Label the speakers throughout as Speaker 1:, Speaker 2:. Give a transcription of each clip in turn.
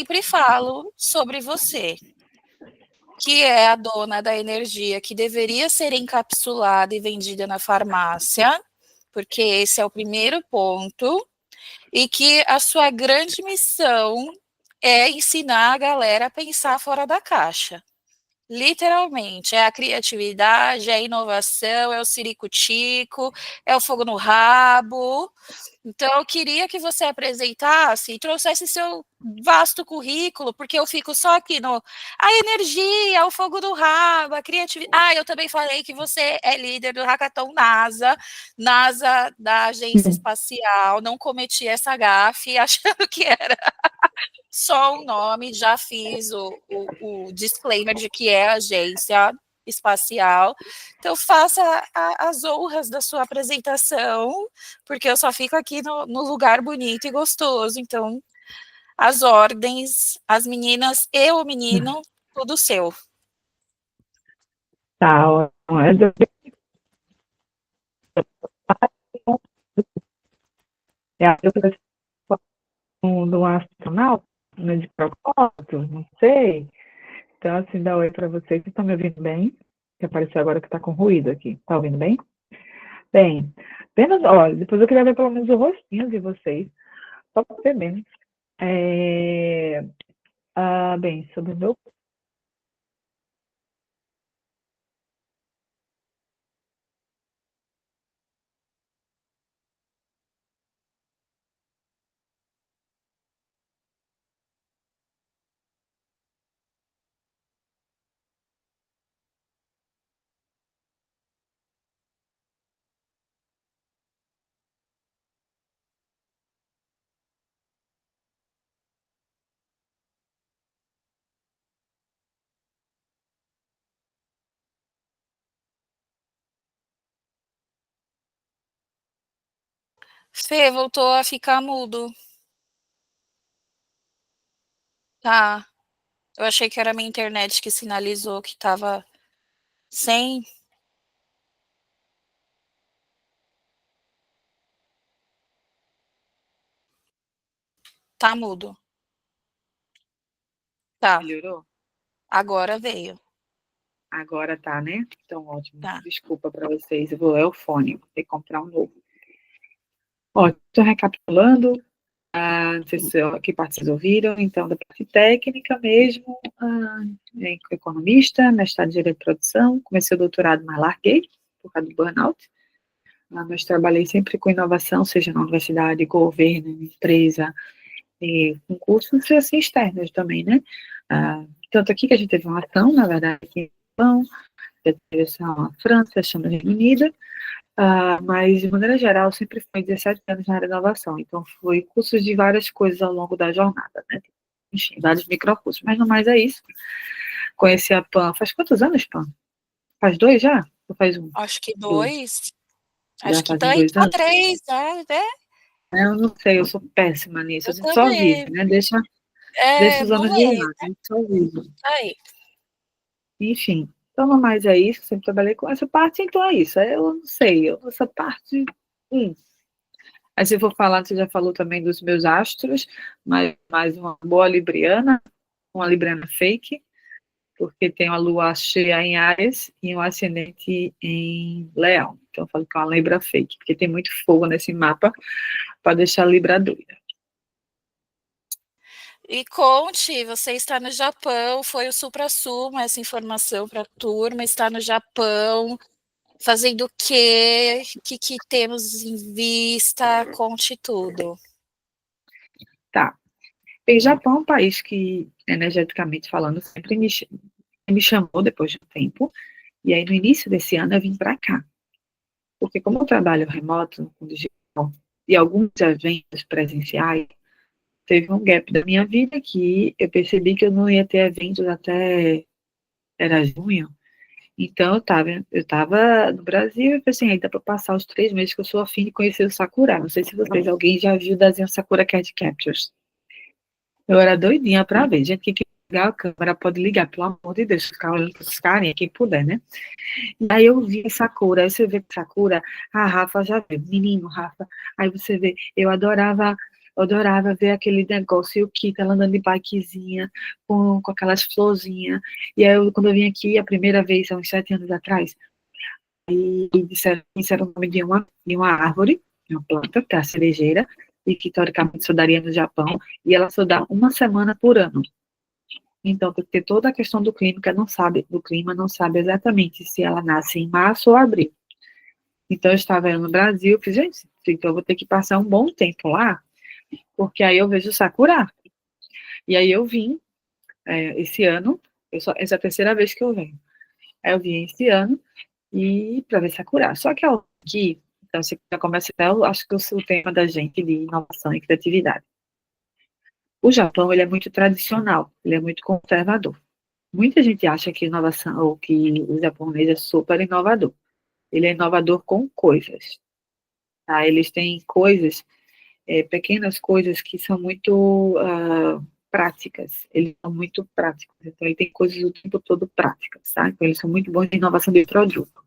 Speaker 1: sempre falo sobre você, que é a dona da energia que deveria ser encapsulada e vendida na farmácia, porque esse é o primeiro ponto, e que a sua grande missão é ensinar a galera a pensar fora da caixa. Literalmente, é a criatividade, é a inovação, é o ciricutico, é o fogo no rabo. Então, eu queria que você apresentasse e trouxesse seu vasto currículo, porque eu fico só aqui no a energia, o fogo no rabo, a criatividade. Ah, eu também falei que você é líder do Hackathon NASA, NASA da Agência Espacial. Não cometi essa gafe achando que era só o nome, já fiz o disclaimer de que é agência espacial. Então, faça as honras da sua apresentação, porque eu só fico aqui no lugar bonito e gostoso. Então, as ordens, as meninas e o menino, tudo seu.
Speaker 2: Tá, eu do astronauta, né, de propósito, não sei. Então, assim, dá oi para vocês. Vocês estão me ouvindo bem? Que apareceu agora que está com ruído aqui. Tá ouvindo bem? Bem, apenas, olha, depois eu queria ver pelo menos o rostinho de vocês, só para ver menos. Bem, sobre o meu.
Speaker 1: Fê, voltou a ficar mudo. Tá. Eu achei que era a minha internet que sinalizou que estava sem. Tá mudo. Tá.
Speaker 2: Melhorou?
Speaker 1: Agora veio.
Speaker 2: Agora tá, né? Então, ótimo.
Speaker 1: Tá.
Speaker 2: Desculpa para vocês. É o fone, vou ter que comprar um novo. Ó, estou recapitulando. Não sei se aqui vocês ouviram, então, da parte técnica mesmo, economista, mestrado em direito de produção, comecei o doutorado, mas larguei, por causa do burnout, mas trabalhei sempre com inovação, seja na universidade, governo, empresa, e concursos assim, externos também, né? Tanto aqui que a gente teve uma ação, na verdade, aqui em Japão, teve ação na França, ação no Reino Unido, mas, de maneira geral, sempre foi 17 anos na área de inovação. Então, foi cursos de várias coisas ao longo da jornada, né? Enfim, vários microcursos. Mas, não mais é isso. Conheci a PAN faz quantos anos, PAN? Faz 2 já? Ou faz um?
Speaker 1: Acho que
Speaker 2: 2.
Speaker 1: 2.
Speaker 2: Já
Speaker 1: Acho que
Speaker 2: fazem
Speaker 1: tá indo
Speaker 2: 2
Speaker 1: pra
Speaker 2: anos?
Speaker 1: 3, né?
Speaker 2: Eu não sei, eu sou péssima nisso. A
Speaker 1: Eu
Speaker 2: gente só
Speaker 1: também.
Speaker 2: vive, né? Deixa os
Speaker 1: Não
Speaker 2: anos de
Speaker 1: lembro.
Speaker 2: lá, a gente só vive.
Speaker 1: Tá aí.
Speaker 2: Enfim, então, no mais é isso. Sempre trabalhei com essa parte, então é isso. Eu não sei, essa parte. Aí, se eu for falar, você já falou também dos meus astros, mas mais uma boa libriana, uma libriana fake, porque tem uma lua cheia em Áries e um ascendente em Leão. Então, eu falo que é uma libra fake, porque tem muito fogo nesse mapa para deixar a libra doida.
Speaker 1: E conte, você está no Japão, foi o supra-sumo essa informação para a turma, está no Japão, fazendo o quê? O que temos em vista? Conte tudo.
Speaker 2: Tá. Bem, Japão é um país que, energeticamente falando, sempre me chamou depois de um tempo, e aí no início desse ano eu vim para cá. Porque como eu trabalho remoto, com digital, e alguns eventos presenciais, teve um gap da minha vida que eu percebi que eu não ia ter eventos até era junho. Então eu tava no Brasil e pensei, aí dá para passar os 3 meses que eu sou afim de conhecer o Sakura. Não sei se alguém já viu o desenho Sakura Card Captures. Eu era doidinha para ver. Gente, quem quer ligar a câmera pode ligar, pelo amor de Deus, ficar olhando para os carinha, quem puder, né? E aí eu vi Sakura, aí você vê Sakura, a Rafa já viu, menino Rafa, aí você vê, eu adorava Eu adorava ver aquele negócio, e o Kika ela andando de bikezinha, com aquelas florzinhas. E aí, quando eu vim aqui a primeira vez, há uns 7 anos atrás, e disseram o nome de uma árvore, de uma planta, que é a cerejeira, e que teoricamente só daria no Japão, e ela só dá uma semana por ano. Então, tem que ter toda a questão do clima não sabe exatamente se ela nasce em março ou abril. Então, eu estava no Brasil, fiz, gente, então eu vou ter que passar um bom tempo lá, porque aí eu vejo Sakura. E aí eu vim, esse ano, essa é a terceira vez que eu venho. Aí eu vim esse ano, e para ver Sakura. Só que aqui, então você já começa até, eu acho que o tema da gente de inovação e criatividade. O Japão, ele é muito tradicional, ele é muito conservador. Muita gente acha que inovação, ou que o japonês é super inovador. Ele é inovador com coisas, tá? Eles têm coisas, pequenas coisas que são muito práticas. Eles são muito práticos. Então, ele tem coisas o tempo todo práticas, tá? Então, eles são muito bons em inovação de produto.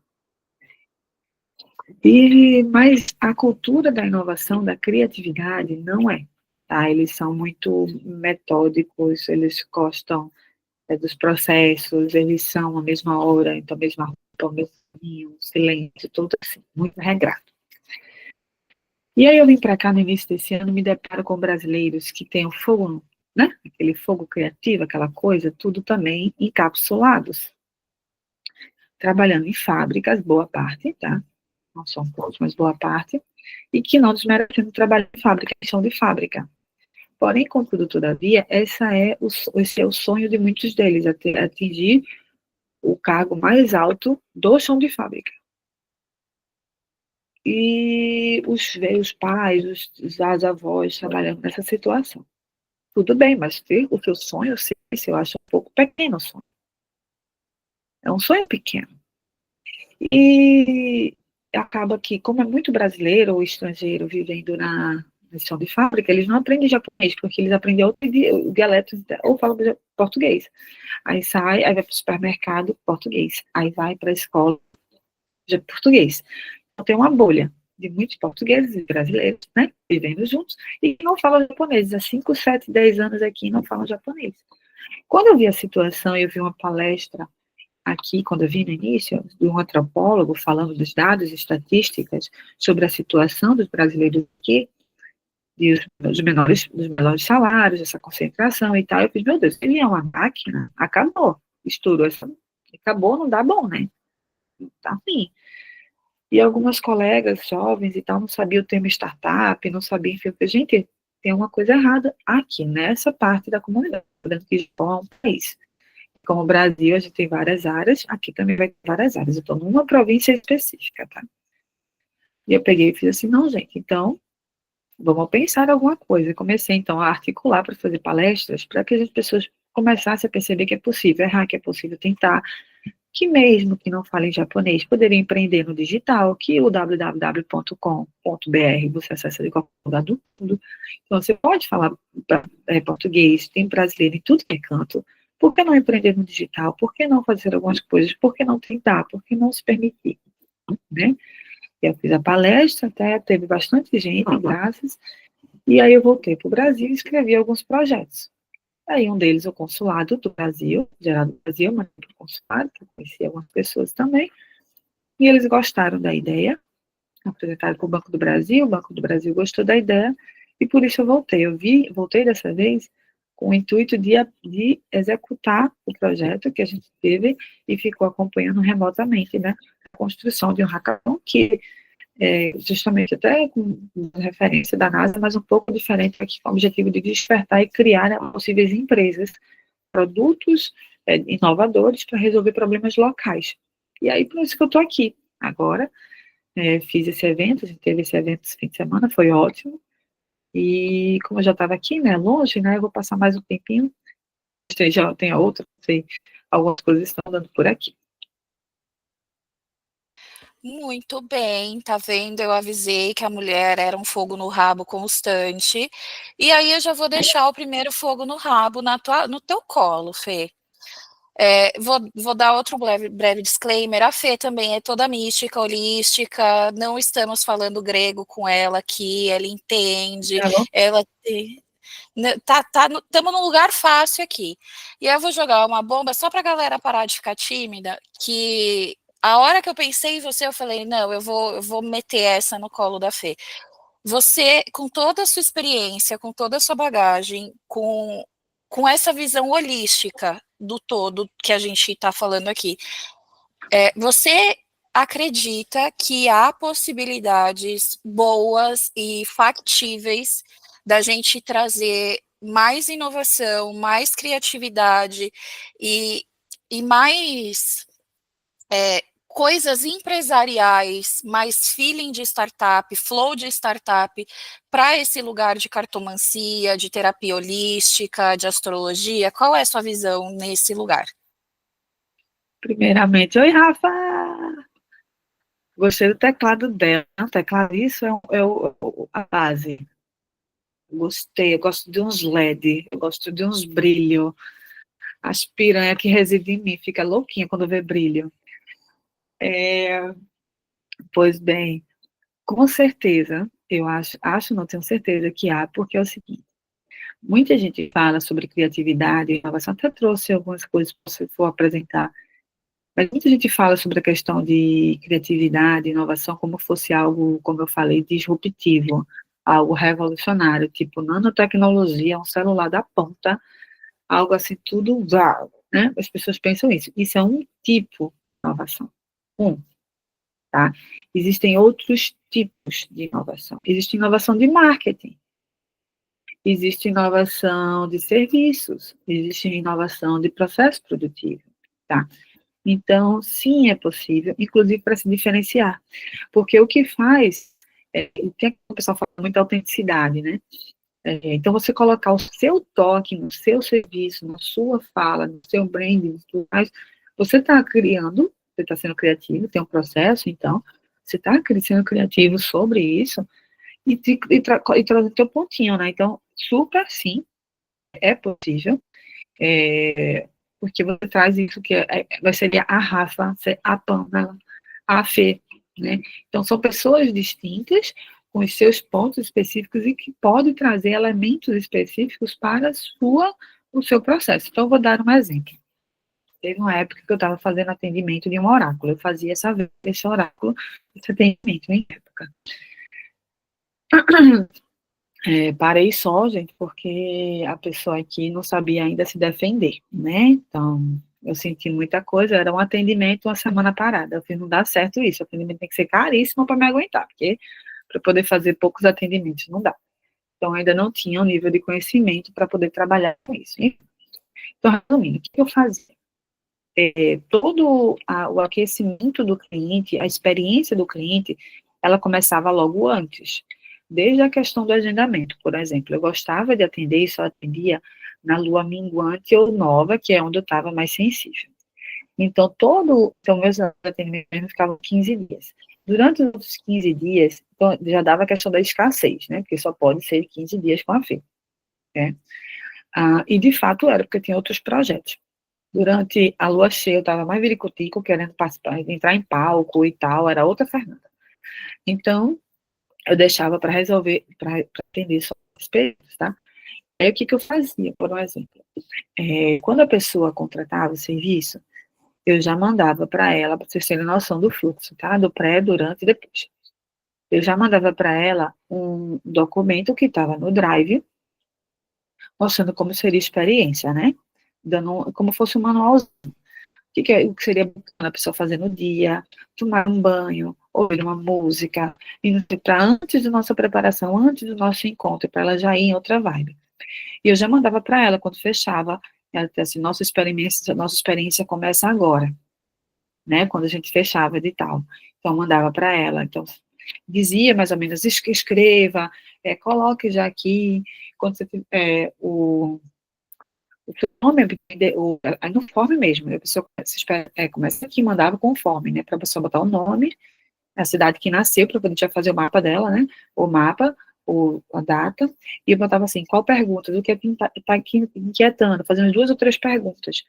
Speaker 2: Mas a cultura da inovação, da criatividade, não é. Tá? Eles são muito metódicos, eles gostam dos processos, eles são a mesma hora, então a mesma roupa, o mesmo caminho, silêncio, tudo assim, muito regrado. E aí eu vim para cá no início desse ano, me deparo com brasileiros que têm o fogo, né? Aquele fogo criativo, aquela coisa, tudo também encapsulados, trabalhando em fábricas, boa parte, tá? Não são todos, mas boa parte, e que não desmerecendo trabalho em fábrica, questão de fábrica. Porém, contudo, todavia, esse é o sonho de muitos deles, atingir o cargo mais alto do chão de fábrica. E os pais, as avós trabalhando nessa situação. Tudo bem, mas o teu sonho, eu acho um pouco pequeno o sonho. É um sonho pequeno. E acaba que, como é muito brasileiro ou estrangeiro vivendo na chão de fábrica, eles não aprendem japonês, porque eles aprendem outro dialeto, ou falam português. Aí sai, aí vai para o supermercado, português. Aí vai para a escola, português. Então tem uma bolha de muitos portugueses e brasileiros, né, vivendo juntos, e que não falam japonês. Há 5, 7, 10 anos aqui não falam japonês. Quando eu vi a situação, eu vi uma palestra aqui, quando eu vi no início, de um antropólogo falando dos dados e estatísticas sobre a situação dos brasileiros aqui, dos menores salários, essa concentração e tal, eu fiz, meu Deus, ele é uma máquina, acabou, estourou, acabou, não dá bom, né? Tá ruim. E algumas colegas jovens e tal não sabiam o termo startup, não sabiam, enfim, eu falei, gente, tem uma coisa errada aqui, nessa parte da comunidade, lembrando que Japão é um país. Como o Brasil, a gente tem várias áreas, aqui também vai ter várias áreas. Eu estou numa província específica, tá? E eu peguei e fiz assim, não, gente, então, vamos pensar em alguma coisa. Eu comecei, então, a articular para fazer palestras, para que as pessoas começassem a perceber que é possível errar, que é possível tentar, que mesmo que não falem japonês, poderia empreender no digital, que o www.com.br você acessa de qualquer lugar do mundo. Então, você pode falar português, tem brasileiro em tudo que é canto. Por que não empreender no digital? Por que não fazer algumas coisas? Por que não tentar? Por que não se permitir? Né? Eu fiz a palestra, até teve bastante gente, graças, e aí eu voltei para o Brasil e escrevi alguns projetos. Aí um deles, o consulado do Brasil, geral do Brasil, mas para o consulado, que eu conheci algumas pessoas também, e eles gostaram da ideia, apresentaram para o Banco do Brasil gostou da ideia, e por isso eu voltei. Voltei dessa vez com o intuito de executar o projeto que a gente teve e ficou acompanhando remotamente, né, a construção de um hackathon que justamente até com referência da NASA, mas um pouco diferente aqui, com o objetivo de despertar e criar, né, possíveis empresas, produtos inovadores para resolver problemas locais. E aí, por isso que eu estou aqui agora, fiz esse evento, a gente teve esse evento esse fim de semana, foi ótimo, e como eu já estava aqui, né, longe, né, eu vou passar mais um tempinho, já tem outra, não sei, algumas coisas estão andando por aqui.
Speaker 1: Muito bem, tá vendo? Eu avisei que a mulher era um fogo no rabo constante. E aí eu já vou deixar o primeiro fogo no rabo no teu colo, Fê. Vou dar outro breve disclaimer. A Fê também é toda mística, holística. Não estamos falando grego com ela aqui. Ela entende.
Speaker 2: Tá bom?
Speaker 1: Ela estamos num lugar fácil aqui. E eu vou jogar uma bomba só para a galera parar de ficar tímida. Que a hora que eu pensei em você, eu falei: não, eu vou meter essa no colo da Fê. Você, com toda a sua experiência, com toda a sua bagagem, com essa visão holística do todo que a gente está falando aqui, você acredita que há possibilidades boas e factíveis da gente trazer mais inovação, mais criatividade e mais coisas empresariais, mais feeling de startup, flow de startup, para esse lugar de cartomancia, de terapia holística, de astrologia? Qual é a sua visão nesse lugar?
Speaker 2: Primeiramente, oi, Rafa! Gostei do teclado dela. O teclado, isso a base. Gostei, eu gosto de uns LED, eu gosto de uns brilho. As piranha que residem em mim fica louquinha quando vê brilho. Pois bem, com certeza, eu acho, não tenho certeza que há, porque é o seguinte, muita gente fala sobre criatividade e inovação, até trouxe algumas coisas para você for apresentar, mas muita gente fala sobre a questão de criatividade e inovação como fosse algo, como eu falei, disruptivo, algo revolucionário, tipo nanotecnologia, um celular da ponta, algo assim, tudo uau, né? As pessoas pensam isso. Isso é um tipo de inovação. Tá? Existem outros tipos de inovação. Existe inovação de marketing, existe inovação de serviços, existe inovação de processo produtivo, tá? Então, sim, é possível, inclusive para se diferenciar, porque o que faz, tem o pessoal fala muito autenticidade, né? Então, você colocar o seu toque no seu serviço, na sua fala, no seu branding, tudo mais, você está criando, você está sendo criativo, tem um processo, então, você está sendo criativo sobre isso e traz o teu pontinho, né? Então, super sim, é possível, porque você traz isso que vai ser a Rafa, a Pamela, a Fê, né? Então, são pessoas distintas, com os seus pontos específicos e que podem trazer elementos específicos para o seu processo. Então, eu vou dar um exemplo. Teve uma época que eu estava fazendo atendimento de um oráculo, eu fazia esse oráculo, esse atendimento em época. Parei só, gente, porque a pessoa aqui não sabia ainda se defender, né? Então, eu senti muita coisa, era um atendimento, uma semana parada. Eu fiz, não dá certo isso, o atendimento tem que ser caríssimo para me aguentar, porque para poder fazer poucos atendimentos não dá. Então, ainda não tinha um nível de conhecimento para poder trabalhar com isso. Então, resumindo, o que eu fazia? Todo o aquecimento do cliente, a experiência do cliente, ela começava logo antes. Desde a questão do agendamento, por exemplo, eu gostava de atender e só atendia na lua minguante ou nova, que é onde eu estava mais sensível. Então, meus atendimentos ficavam 15 dias. Durante os 15 dias, então, já dava a questão da escassez, né? Porque só pode ser 15 dias com a FE. Né? E, de fato, era, porque tinha outros projetos. Durante a lua cheia, eu estava mais viricutico, querendo participar, entrar em palco e tal, era outra Fernanda. Então, eu deixava para resolver, para atender só os períodos, tá? Aí, o que eu fazia, por um exemplo? Quando a pessoa contratava o serviço, eu já mandava para ela, para vocês terem noção do fluxo, tá? Do pré, durante e depois. Eu já mandava para ela um documento que estava no Drive, mostrando como seria a experiência, né? Dando como fosse um manualzinho. O que seria bacana a pessoa fazer no dia, tomar um banho, ouvir uma música, e para antes da nossa preparação, antes do nosso encontro, para ela já ir em outra vibe. E eu já mandava para ela, quando fechava, ela disse assim, nossa experiência começa agora, né, quando a gente fechava de tal. Então, eu mandava para ela, então, dizia mais ou menos, escreva, coloque já aqui, quando você o seu nome, no form mesmo, a pessoa começa aqui, mandava com o form, né, para a pessoa botar o nome, a cidade que nasceu, para a gente já fazer o mapa dela, né, o mapa, a data, e eu botava assim, qual pergunta, do que está aqui inquietando, fazendo 2 ou 3 perguntas,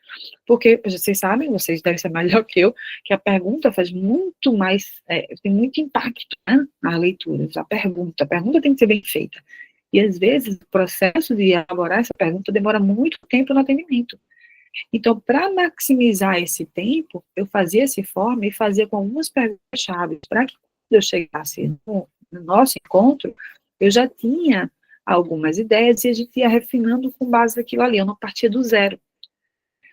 Speaker 2: porque vocês sabem, vocês devem ser melhor que eu, que a pergunta faz muito mais, tem muito impacto, né, nas leituras, a pergunta tem que ser bem feita, e às vezes o processo de elaborar essa pergunta demora muito tempo no atendimento. Então, para maximizar esse tempo, eu fazia esse informe e fazia com algumas perguntas-chave, para que quando eu chegasse no nosso encontro, eu já tinha algumas ideias e a gente ia refinando com base naquilo ali, eu não partia do zero,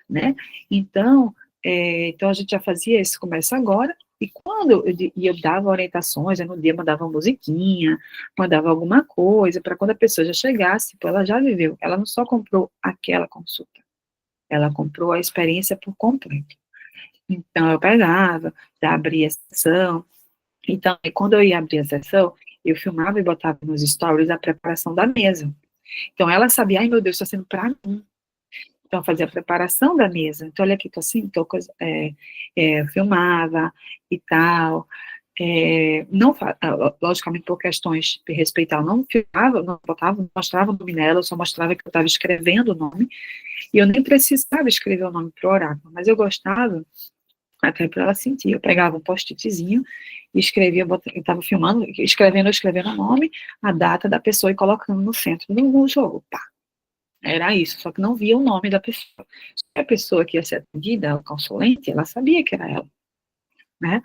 Speaker 2: né? Então, então a gente já fazia esse começo agora, e quando eu dava orientações, no dia mandava uma musiquinha, mandava alguma coisa, para quando a pessoa já chegasse, ela já viveu, ela não só comprou aquela consulta, ela comprou a experiência por completo. Então, eu pegava, já abria a sessão. Então, quando eu ia abrir a sessão, eu filmava e botava nos stories a preparação da mesa. Então, ela sabia, ai meu Deus, está sendo para mim. Então, eu fazia a preparação da mesa. Então, olha aqui, tô assim, filmava e tal. Não, logicamente, por questões de respeitar, eu não filmava, não botava, não mostrava o nome dela, eu só mostrava que eu estava escrevendo o nome. E eu nem precisava escrever o nome para o oráculo, mas eu gostava, até para ela sentir. Eu pegava um post-itzinho e escrevia, eu estava filmando, escrevendo o nome, a data da pessoa e colocando no centro do jogo. Pá. Era isso, só que não via o nome da pessoa. A pessoa que ia ser atendida, a consulente, ela sabia que era ela, né?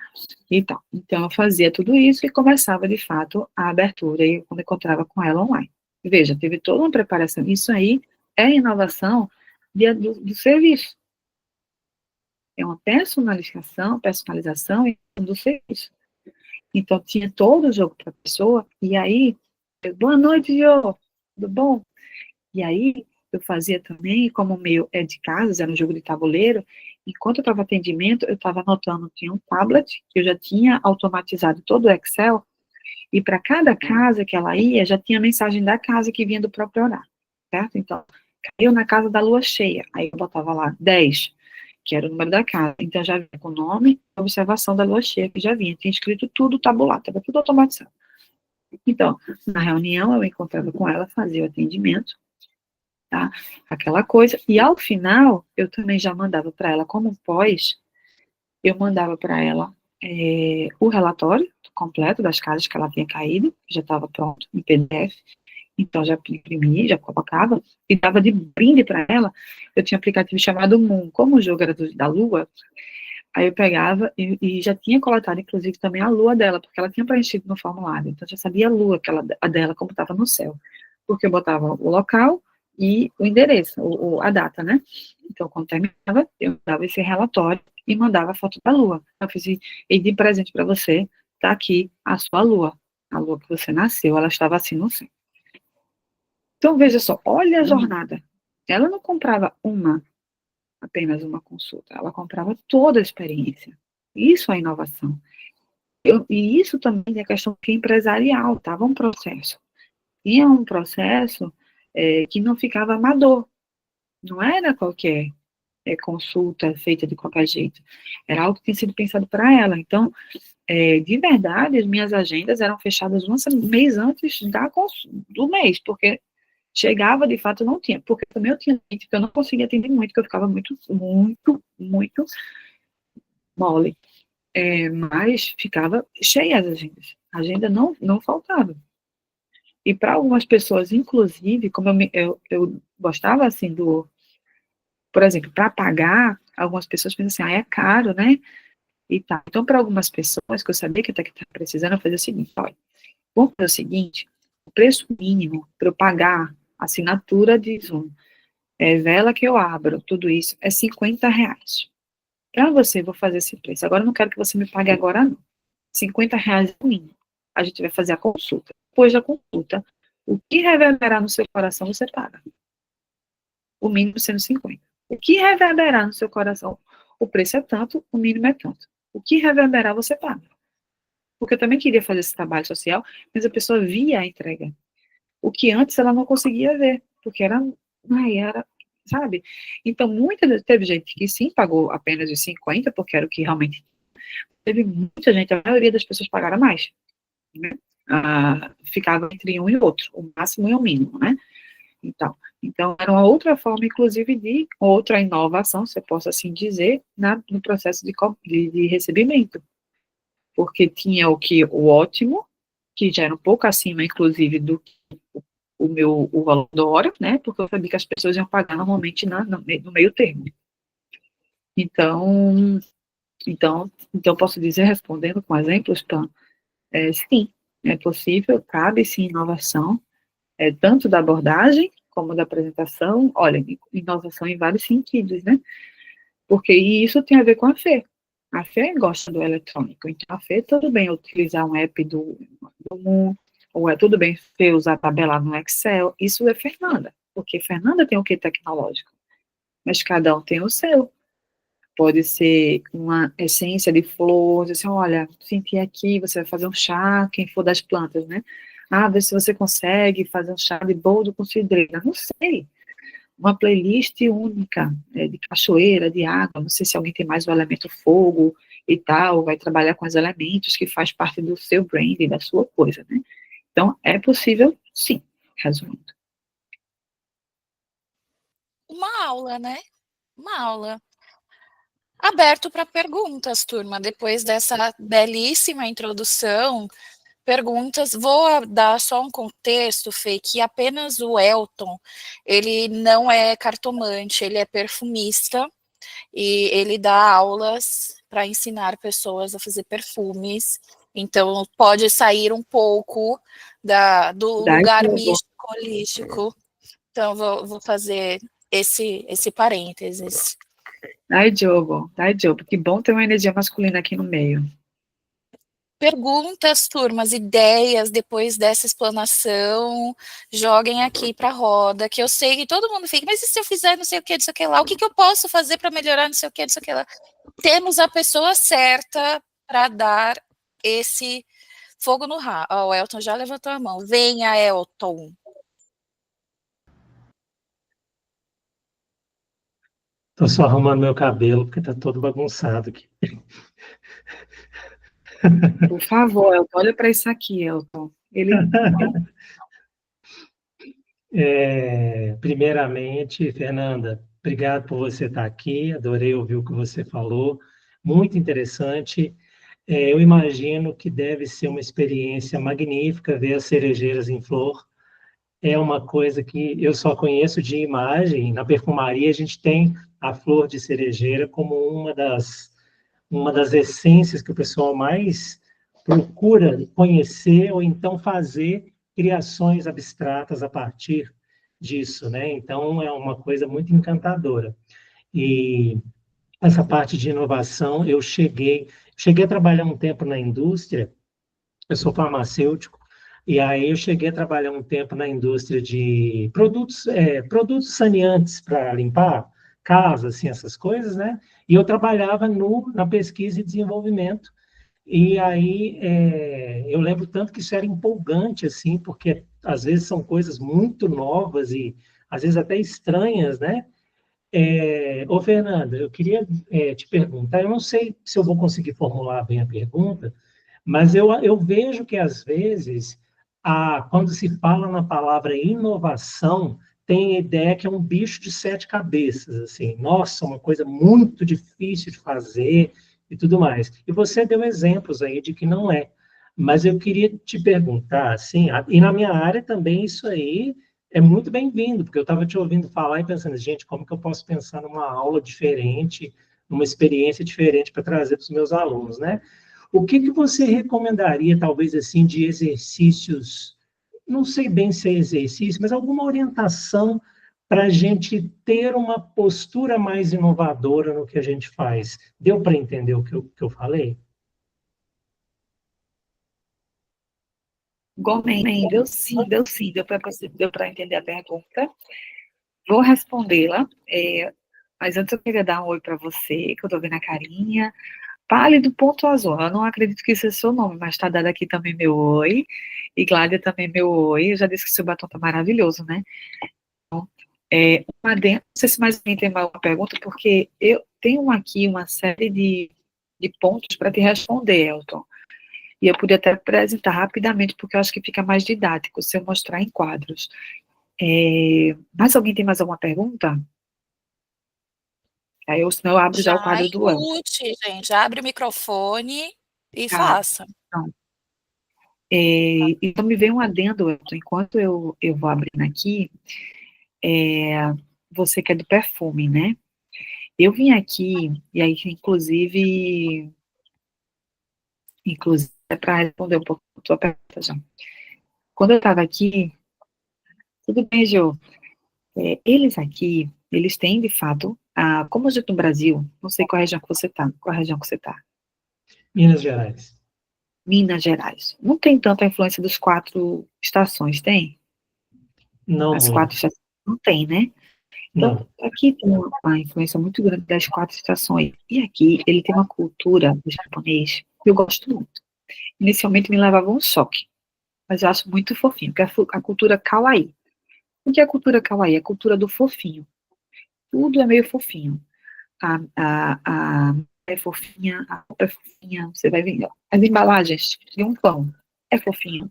Speaker 2: Então eu fazia tudo isso e começava, de fato, a abertura, e quando encontrava com ela online. Veja, teve toda uma preparação. Isso aí é inovação do serviço. É uma personalização do serviço. Então, tinha todo o jogo para a pessoa, e aí, boa noite, Jô, tudo bom? E aí, eu fazia também, como o meu é de casa, era um jogo de tabuleiro, enquanto eu estava atendimento, eu estava anotando, tinha um tablet, que eu já tinha automatizado todo o Excel, e para cada casa que ela ia, já tinha a mensagem da casa que vinha do próprio horário, certo? Então, caiu na casa da lua cheia, aí eu botava lá 10, que era o número da casa, então já vinha com o nome, a observação da lua cheia, que já vinha, tinha escrito tudo tabulado, estava tudo automatizado. Então, na reunião, eu encontrava com ela, fazia o atendimento, tá? Aquela coisa, e ao final, eu também já mandava para ela, como pós, eu mandava para ela o relatório completo das casas que ela tinha caído, já estava pronto, em PDF, então já imprimi, já colocava, e dava de brinde para ela, eu tinha um aplicativo chamado Moon, como o jogo era da Lua, aí eu pegava e já tinha coletado, inclusive, também a lua dela, porque ela tinha preenchido no formulário, então já sabia a lua, a dela, como estava no céu, porque eu botava o local e o endereço, a data, né? Então, quando terminava, eu dava esse relatório e mandava a foto da lua. Eu fiz, e de presente para você, tá aqui a sua lua, a lua que você nasceu, ela estava assim no céu. Então, veja só, olha a jornada. Ela não comprava apenas uma consulta, ela comprava toda a experiência. Isso é inovação. E isso também é questão que é empresarial, estava um processo. E é um processo que não ficava amador, não era qualquer consulta feita de qualquer jeito, era algo que tinha sido pensado para ela. Então, de verdade, as minhas agendas eram fechadas um mês antes do mês, porque chegava, de fato, não tinha, porque também eu tinha gente que eu não conseguia atender muito, que eu ficava muito, muito, muito mole. Mas ficava cheia as agendas. A agenda não faltava. E para algumas pessoas, inclusive, como eu gostava assim por exemplo, para pagar, algumas pessoas pensam assim, é caro, né? E tá. Então, para algumas pessoas que eu sabia que até que estava precisando, eu fazia o seguinte, olha, vamos fazer o seguinte, o preço mínimo para eu pagar assinatura de Zoom, vela que eu abro, tudo isso, é R$ 50. Para você, vou fazer esse preço. Agora, eu não quero que você me pague agora, não. R$ 50 é o mínimo. A gente vai fazer a consulta. Depois da consulta, o que reverberar no seu coração, você paga. O mínimo sendo 50. O que reverberar no seu coração, o preço é tanto, o mínimo é tanto. O que reverberar, você paga. Porque eu também queria fazer esse trabalho social, mas a pessoa via a entrega. O que antes ela não conseguia ver, porque era, sabe? Então, teve gente que sim pagou apenas os 50, porque era o que realmente teve muita gente, a maioria das pessoas pagaram mais, né? ficava entre um e outro, o máximo e o mínimo, né? Então, era uma outra forma, inclusive, de outra inovação, se eu posso assim dizer, no processo de recebimento, porque tinha o ótimo, que já era um pouco acima, inclusive, do que o valor do hora, né, porque eu sabia que as pessoas iam pagar normalmente no meio termo. Então, posso dizer, respondendo com exemplos, Pan, sim, é possível, cabe sim inovação, tanto da abordagem como da apresentação, olha, inovação em vários sentidos, né? Porque isso tem a ver com a Fê. A Fê gosta do eletrônico, então a Fê tudo bem utilizar um app do Moon, ou tudo bem Fê usar tabelar no Excel, isso é Fernanda, porque Fernanda tem o que tecnológico, mas cada um tem o seu. Pode ser uma essência de flores, assim, olha, senti aqui, você vai fazer um chá, quem for das plantas, né? Vê se você consegue fazer um chá de boldo com cidreira. Não sei. Uma playlist única, de cachoeira, de água, não sei se alguém tem mais o elemento fogo e tal, vai trabalhar com os elementos que faz parte do seu brand, da sua coisa, né? Então, é possível, sim, resumindo.
Speaker 1: Uma aula, né? Uma aula. Aberto para perguntas, turma. Depois dessa belíssima introdução, perguntas. Vou dar só um contexto, Fê, que apenas o Elton, ele não é cartomante, ele é perfumista e ele dá aulas para ensinar pessoas a fazer perfumes. Então, pode sair um pouco do lugar místico, holístico. Então, vou fazer esse parênteses.
Speaker 2: Dai, Diogo, que bom ter uma energia masculina aqui no meio.
Speaker 1: Perguntas, turmas, ideias depois dessa explanação, joguem aqui para a roda, que eu sei que todo mundo fica, mas e se eu fizer não sei o que, não sei o que lá, o que eu posso fazer para melhorar não sei o que, não sei o que lá? Temos a pessoa certa para dar esse fogo no rabo. O Elton já levantou a mão. Venha, Elton.
Speaker 3: Tô só arrumando meu cabelo, porque tá todo bagunçado aqui.
Speaker 2: Por favor, Elton, olha para isso aqui, Elton.
Speaker 3: Primeiramente, Fernanda, obrigado por você estar aqui, adorei ouvir o que você falou, muito interessante. Eu imagino que deve ser uma experiência magnífica ver as cerejeiras em flor. É uma coisa que eu só conheço de imagem. Na perfumaria, a gente tem a flor de cerejeira como uma das essências que o pessoal mais procura conhecer ou então fazer criações abstratas a partir disso, né? Então, é uma coisa muito encantadora. E essa parte de inovação, eu cheguei a trabalhar um tempo na indústria, eu sou farmacêutico, e aí eu cheguei a trabalhar um tempo na indústria de produtos saneantes para limpar casa, assim, essas coisas, né? E eu trabalhava na pesquisa e desenvolvimento. E aí eu lembro tanto que isso era empolgante, assim, porque às vezes são coisas muito novas e às vezes até estranhas, né? Ô, Fernanda, eu queria te perguntar, eu não sei se eu vou conseguir formular bem a pergunta, mas eu vejo que, às vezes, quando se fala na palavra inovação, tem a ideia que é um bicho de sete cabeças, assim, nossa, uma coisa muito difícil de fazer e tudo mais. E você deu exemplos aí de que não é. Mas eu queria te perguntar, assim, e na minha área também isso aí é muito bem-vindo, porque eu estava te ouvindo falar e pensando, gente, como que eu posso pensar numa aula diferente, numa experiência diferente para trazer para os meus alunos, né? O que que você recomendaria, talvez assim, de exercícios, não sei bem se é exercício, mas alguma orientação para a gente ter uma postura mais inovadora no que a gente faz? Deu para entender o que eu falei?
Speaker 2: Gomen, deu sim, deu para entender a pergunta. Vou respondê-la, mas antes eu queria dar um oi para você, que eu estou vendo a carinha. Pálido Ponto Azul, eu não acredito que esse é o seu nome, mas está dado aqui também meu oi. E Gládia também meu oi. Eu já disse que seu batom tá maravilhoso, né? Não sei se mais alguém tem uma pergunta, porque eu tenho aqui uma série de pontos para te responder, Elton. E eu podia até apresentar rapidamente, porque eu acho que fica mais didático se eu mostrar em quadros. Mais alguém tem mais alguma pergunta? Aí senão eu abro já o
Speaker 1: Já
Speaker 2: quadro do Elton.
Speaker 1: embute, gente. Abre o microfone e
Speaker 2: Tá,
Speaker 1: faça.
Speaker 2: então, então me vem um adendo, Elton, enquanto eu vou abrindo aqui, você que é do perfume, né? Eu vim aqui, e aí, inclusive é para responder um pouco a tua pergunta já. Quando eu estava aqui, tudo bem, Gil? Eles aqui, eles têm, de fato, como a gente no Brasil, não sei qual região que você está, qual região que você está?
Speaker 3: Minas Gerais.
Speaker 2: Minas Gerais. Não tem tanta influência dos 4 estações, tem?
Speaker 3: Não
Speaker 2: As 4
Speaker 3: muito.
Speaker 2: estações não tem, né? Então,
Speaker 3: Não.
Speaker 2: aqui tem uma influência muito grande das 4 estações. E aqui, ele tem uma cultura do japonês que eu gosto muito. Inicialmente me levava um choque, mas eu acho muito fofinho, que é a cultura kawaii. O que é a cultura kawaii? É a cultura do fofinho. Tudo é meio fofinho. A é fofinha, a roupa é fofinha, você vai ver, ó, as embalagens de um pão é fofinho.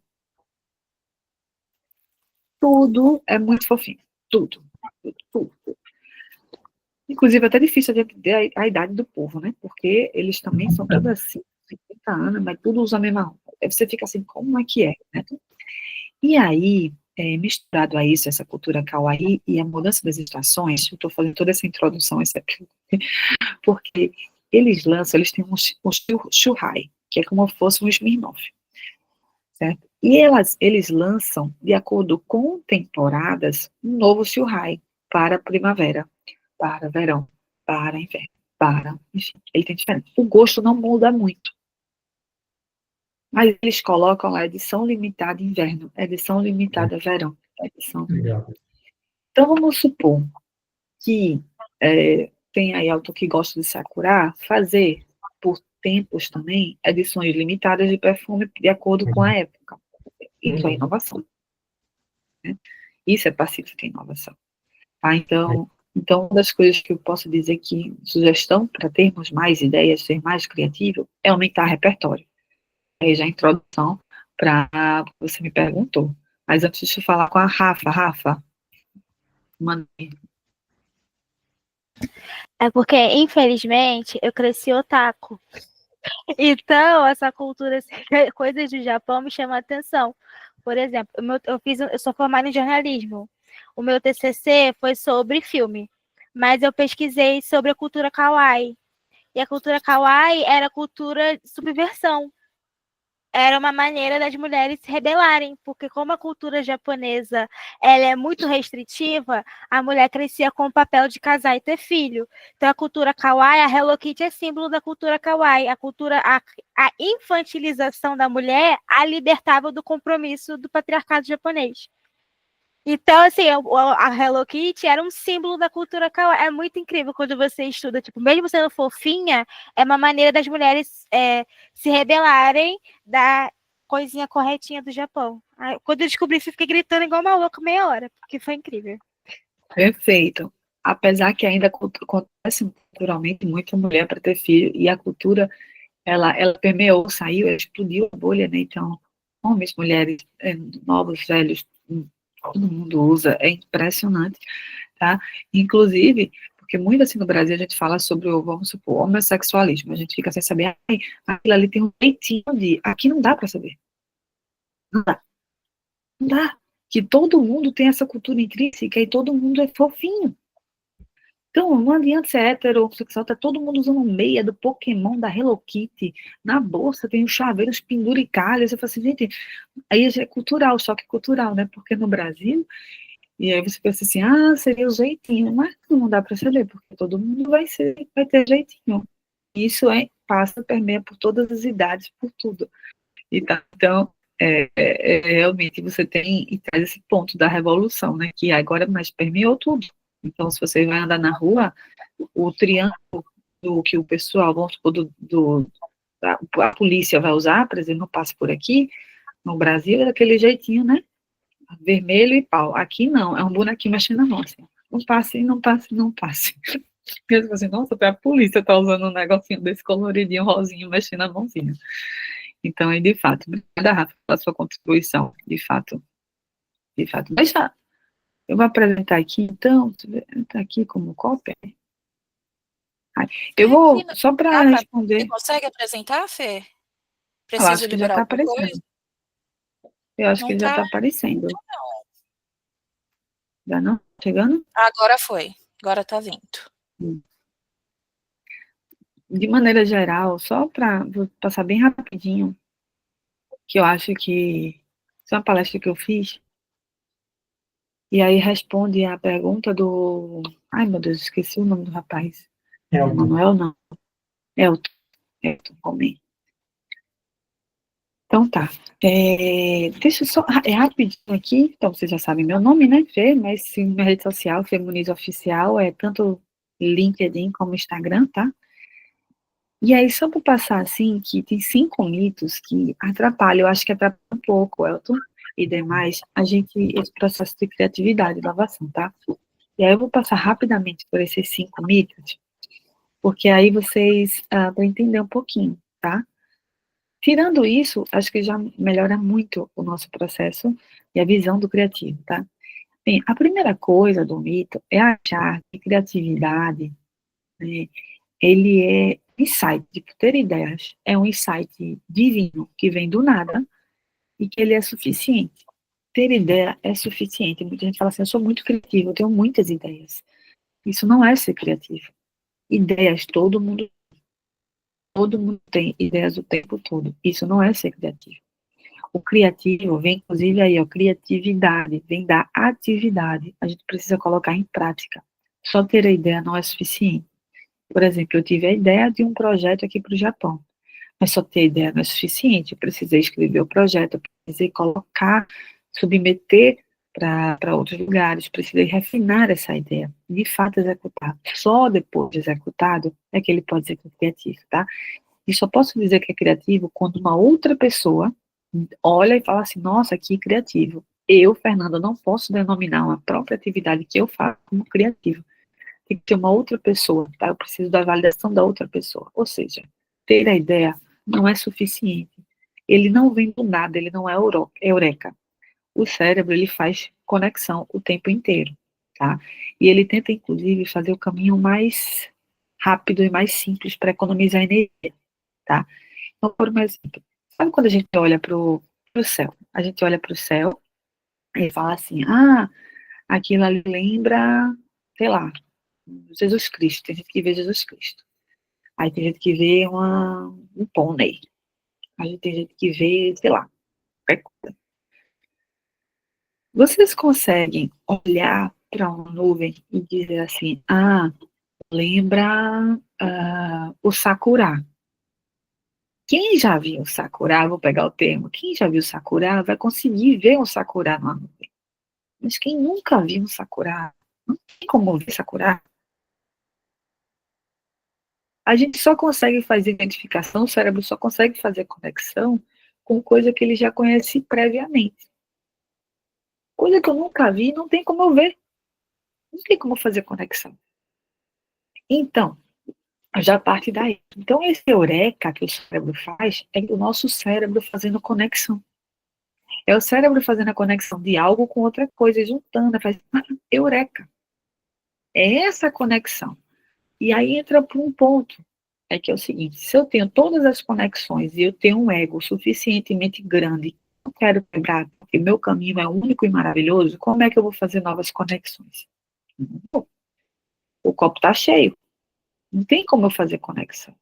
Speaker 2: Tudo é muito fofinho. Tudo. Tudo, tudo. Inclusive, é até difícil de entender a idade do povo, né? Porque eles também são todos assim, 50 anos, mas tudo usa a mesma roupa. Aí você fica assim, como é que é? Né? E aí, misturado a isso, essa cultura kawaii e a mudança das estações, eu estou fazendo toda essa introdução, esse aqui, porque eles têm um Shuhai, que é como se fosse um Smirnoff, certo? E eles lançam, de acordo com temporadas, um novo Shuhai para primavera, para verão, para inverno, enfim, ele tem diferença. O gosto não muda muito, mas eles colocam lá edição limitada inverno, edição limitada verão, edição.
Speaker 3: Legal.
Speaker 2: Então vamos supor que tem aí autor que gosta de Sakura, fazer por tempos também edições limitadas de perfume de acordo com a época. Isso é inovação. Né? Isso é pacífico de inovação. Tá? Então, uma das coisas que eu posso dizer que sugestão para termos mais ideias, ser mais criativo, é aumentar repertório. Aí já a introdução para o que você me perguntou. Mas antes deixa eu falar com a Rafa. Rafa, mandei.
Speaker 4: É porque, infelizmente, eu cresci otaku. Então, essa cultura, assim, coisas do Japão me chamam a atenção. Por exemplo, eu sou formada em jornalismo. O meu TCC foi sobre filme, mas eu pesquisei sobre a cultura kawaii. E a cultura kawaii era cultura de subversão. Era uma maneira das mulheres se rebelarem, porque como a cultura japonesa ela é muito restritiva, a mulher crescia com o papel de casar e ter filho. Então a cultura kawaii, a Hello Kitty é símbolo da cultura kawaii. A infantilização da mulher a libertava do compromisso do patriarcado japonês. Então, assim, a Hello Kitty era um símbolo da cultura kawaii. É muito incrível quando você estuda, tipo, mesmo sendo fofinha, é uma maneira das mulheres se rebelarem da coisinha corretinha do Japão. Aí, quando eu descobri isso, eu fiquei gritando igual uma louca meia hora, porque foi incrível.
Speaker 2: Perfeito. Apesar que ainda acontece culturalmente muita mulher para ter filho, e a cultura, ela permeou, saiu, explodiu a bolha, né? Então, homens, mulheres, novos, velhos, todo mundo usa, é impressionante, tá? Inclusive, porque muito assim no Brasil a gente fala sobre vamos supor, homossexualismo, a gente fica sem saber, aquilo ali tem um jeitinho aqui não dá para saber. Não dá. Não dá. Que todo mundo tem essa cultura intrínseca e todo mundo é fofinho. Então, não adianta ser hétero ou sexual, tá todo mundo usando meia do Pokémon, da Hello Kitty, na bolsa tem os chaveiros penduricalhos, eu falo assim, gente, aí é cultural, choque cultural, né, porque no Brasil, e aí você pensa assim, seria o jeitinho, mas não dá para saber, porque todo mundo vai ter jeitinho. Isso passa, permeia por todas as idades, por tudo. Então, realmente você tem e traz esse ponto da revolução, né, que agora mais permeou tudo. Então, se você vai andar na rua, o triângulo que o pessoal, vamos supor, a polícia vai usar, por exemplo, não passa por aqui, no Brasil é daquele jeitinho, né, vermelho e pau. Aqui não, é um bonequinho mexendo na mão, assim, não passe, não passe, não passe. Eu digo assim, nossa, até a polícia tá usando um negocinho desse coloridinho, rosinho, mexendo na mãozinha. Então, de fato, obrigada, Rafa, pela sua contribuição, de fato, de fato. Deixa, eu vou apresentar aqui, então, está aqui como cópia. Eu vou, só para responder.
Speaker 1: Você consegue apresentar, Fê?
Speaker 2: Eu
Speaker 1: Preciso
Speaker 2: acho que já
Speaker 1: liberar
Speaker 2: está
Speaker 1: alguma coisa?
Speaker 2: aparecendo. Eu acho
Speaker 1: Não
Speaker 2: que já está aparecendo. Já não? Chegando?
Speaker 1: Agora foi. Agora está vindo.
Speaker 2: De maneira geral, só para passar bem rapidinho, que eu acho que isso é uma palestra que eu fiz, e aí responde a pergunta do... Ai, meu Deus, esqueci o nome do rapaz. Manuel, não. Elton, comenta. Então tá. Deixa eu só. É rapidinho aqui. Então vocês já sabem meu nome, né? Fê, mas sim, minha rede social, Fê Muniz Oficial, é tanto LinkedIn como Instagram, tá? E aí, só para passar assim, que tem 5 mitos que atrapalham, eu acho que atrapalha um pouco, Elton, e demais, esse processo de criatividade, inovação, tá? E aí eu vou passar rapidamente por esses 5 mitos, porque aí vocês vão entender um pouquinho, tá? Tirando isso, acho que já melhora muito o nosso processo e a visão do criativo, tá? Bem, a primeira coisa do mito é achar que criatividade, né, ele é insight, tipo, ter ideias é um insight divino que vem do nada e que ele é suficiente. Ter ideia é suficiente. Muita gente fala assim, eu sou muito criativo, eu tenho muitas ideias. Isso não é ser criativo. Ideias todo mundo tem ideias o tempo todo. Isso não é ser criativo. O criativo vem, inclusive, aí, ó, criatividade, vem da atividade. A gente precisa colocar em prática. Só ter a ideia não é suficiente. Por exemplo, eu tive a ideia de um projeto aqui para o Japão, mas só ter ideia não é suficiente. Eu precisei escrever o projeto, eu precisei colocar, submeter para outros lugares, precisei refinar essa ideia, de fato executar. Só depois de executado é que ele pode ser criativo, tá? E só posso dizer que é criativo quando uma outra pessoa olha e fala assim, nossa, que criativo. Eu, Fernanda, não posso denominar uma própria atividade que eu faço como criativa. Tem que ter uma outra pessoa, tá? Eu preciso da validação da outra pessoa. Ou seja, ter a ideia não é suficiente. Ele não vem do nada, ele não é eureka. O cérebro, ele faz conexão o tempo inteiro, tá? E ele tenta, inclusive, fazer o caminho mais rápido e mais simples para economizar energia, tá? Então, por exemplo, sabe quando a gente olha para o céu? A gente olha para o céu e fala assim, aquilo ali lembra, sei lá, Jesus Cristo, tem gente que vê Jesus Cristo. Aí tem gente que vê um pônei. Aí tem gente que vê, sei lá, qualquer coisa. Vocês conseguem olhar para uma nuvem e dizer assim, lembra o sakura. Quem já viu o sakura, vou pegar o termo, quem já viu o sakura vai conseguir ver um sakura numa nuvem. Mas quem nunca viu um sakura, não tem como ver sakura. A gente só consegue fazer identificação, o cérebro só consegue fazer conexão com coisa que ele já conhece previamente. Coisa que eu nunca vi, não tem como eu ver. Não tem como fazer conexão. Então, já parte daí. Então, esse eureka que o cérebro faz é o nosso cérebro fazendo conexão. É o cérebro fazendo a conexão de algo com outra coisa, juntando, faz eureka. É essa conexão. E aí entra para um ponto, é que é o seguinte, se eu tenho todas as conexões e eu tenho um ego suficientemente grande, não quero quebrar, porque meu caminho é único e maravilhoso, como é que eu vou fazer novas conexões? O copo está cheio, não tem como eu fazer conexão,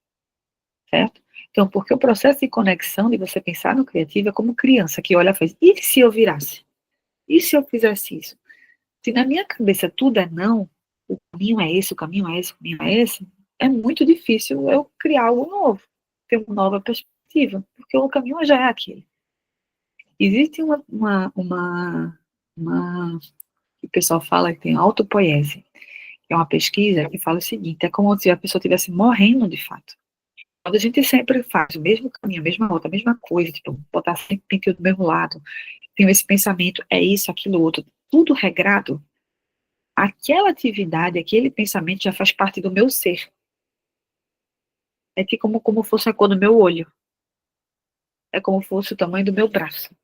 Speaker 2: certo? Então, porque o processo de conexão, de você pensar no criativo, é como criança que olha e faz, e se eu virasse? E se eu fizesse isso? Se na minha cabeça tudo é não, o caminho é esse, o caminho é esse, o caminho é esse, é muito difícil eu criar algo novo, ter uma nova perspectiva, porque o caminho já é aquele. Existe que o pessoal fala que tem autopoiese, que é uma pesquisa que fala o seguinte, é como se a pessoa estivesse morrendo de fato. Quando a gente sempre faz o mesmo caminho, a mesma rota, a mesma coisa, tipo, botar sempre pinto do mesmo lado, tem esse pensamento, é isso, aquilo, outro, tudo regrado, aquela atividade, aquele pensamento já faz parte do meu ser. É que como fosse a cor do meu olho. é como se fosse o tamanho do meu braço.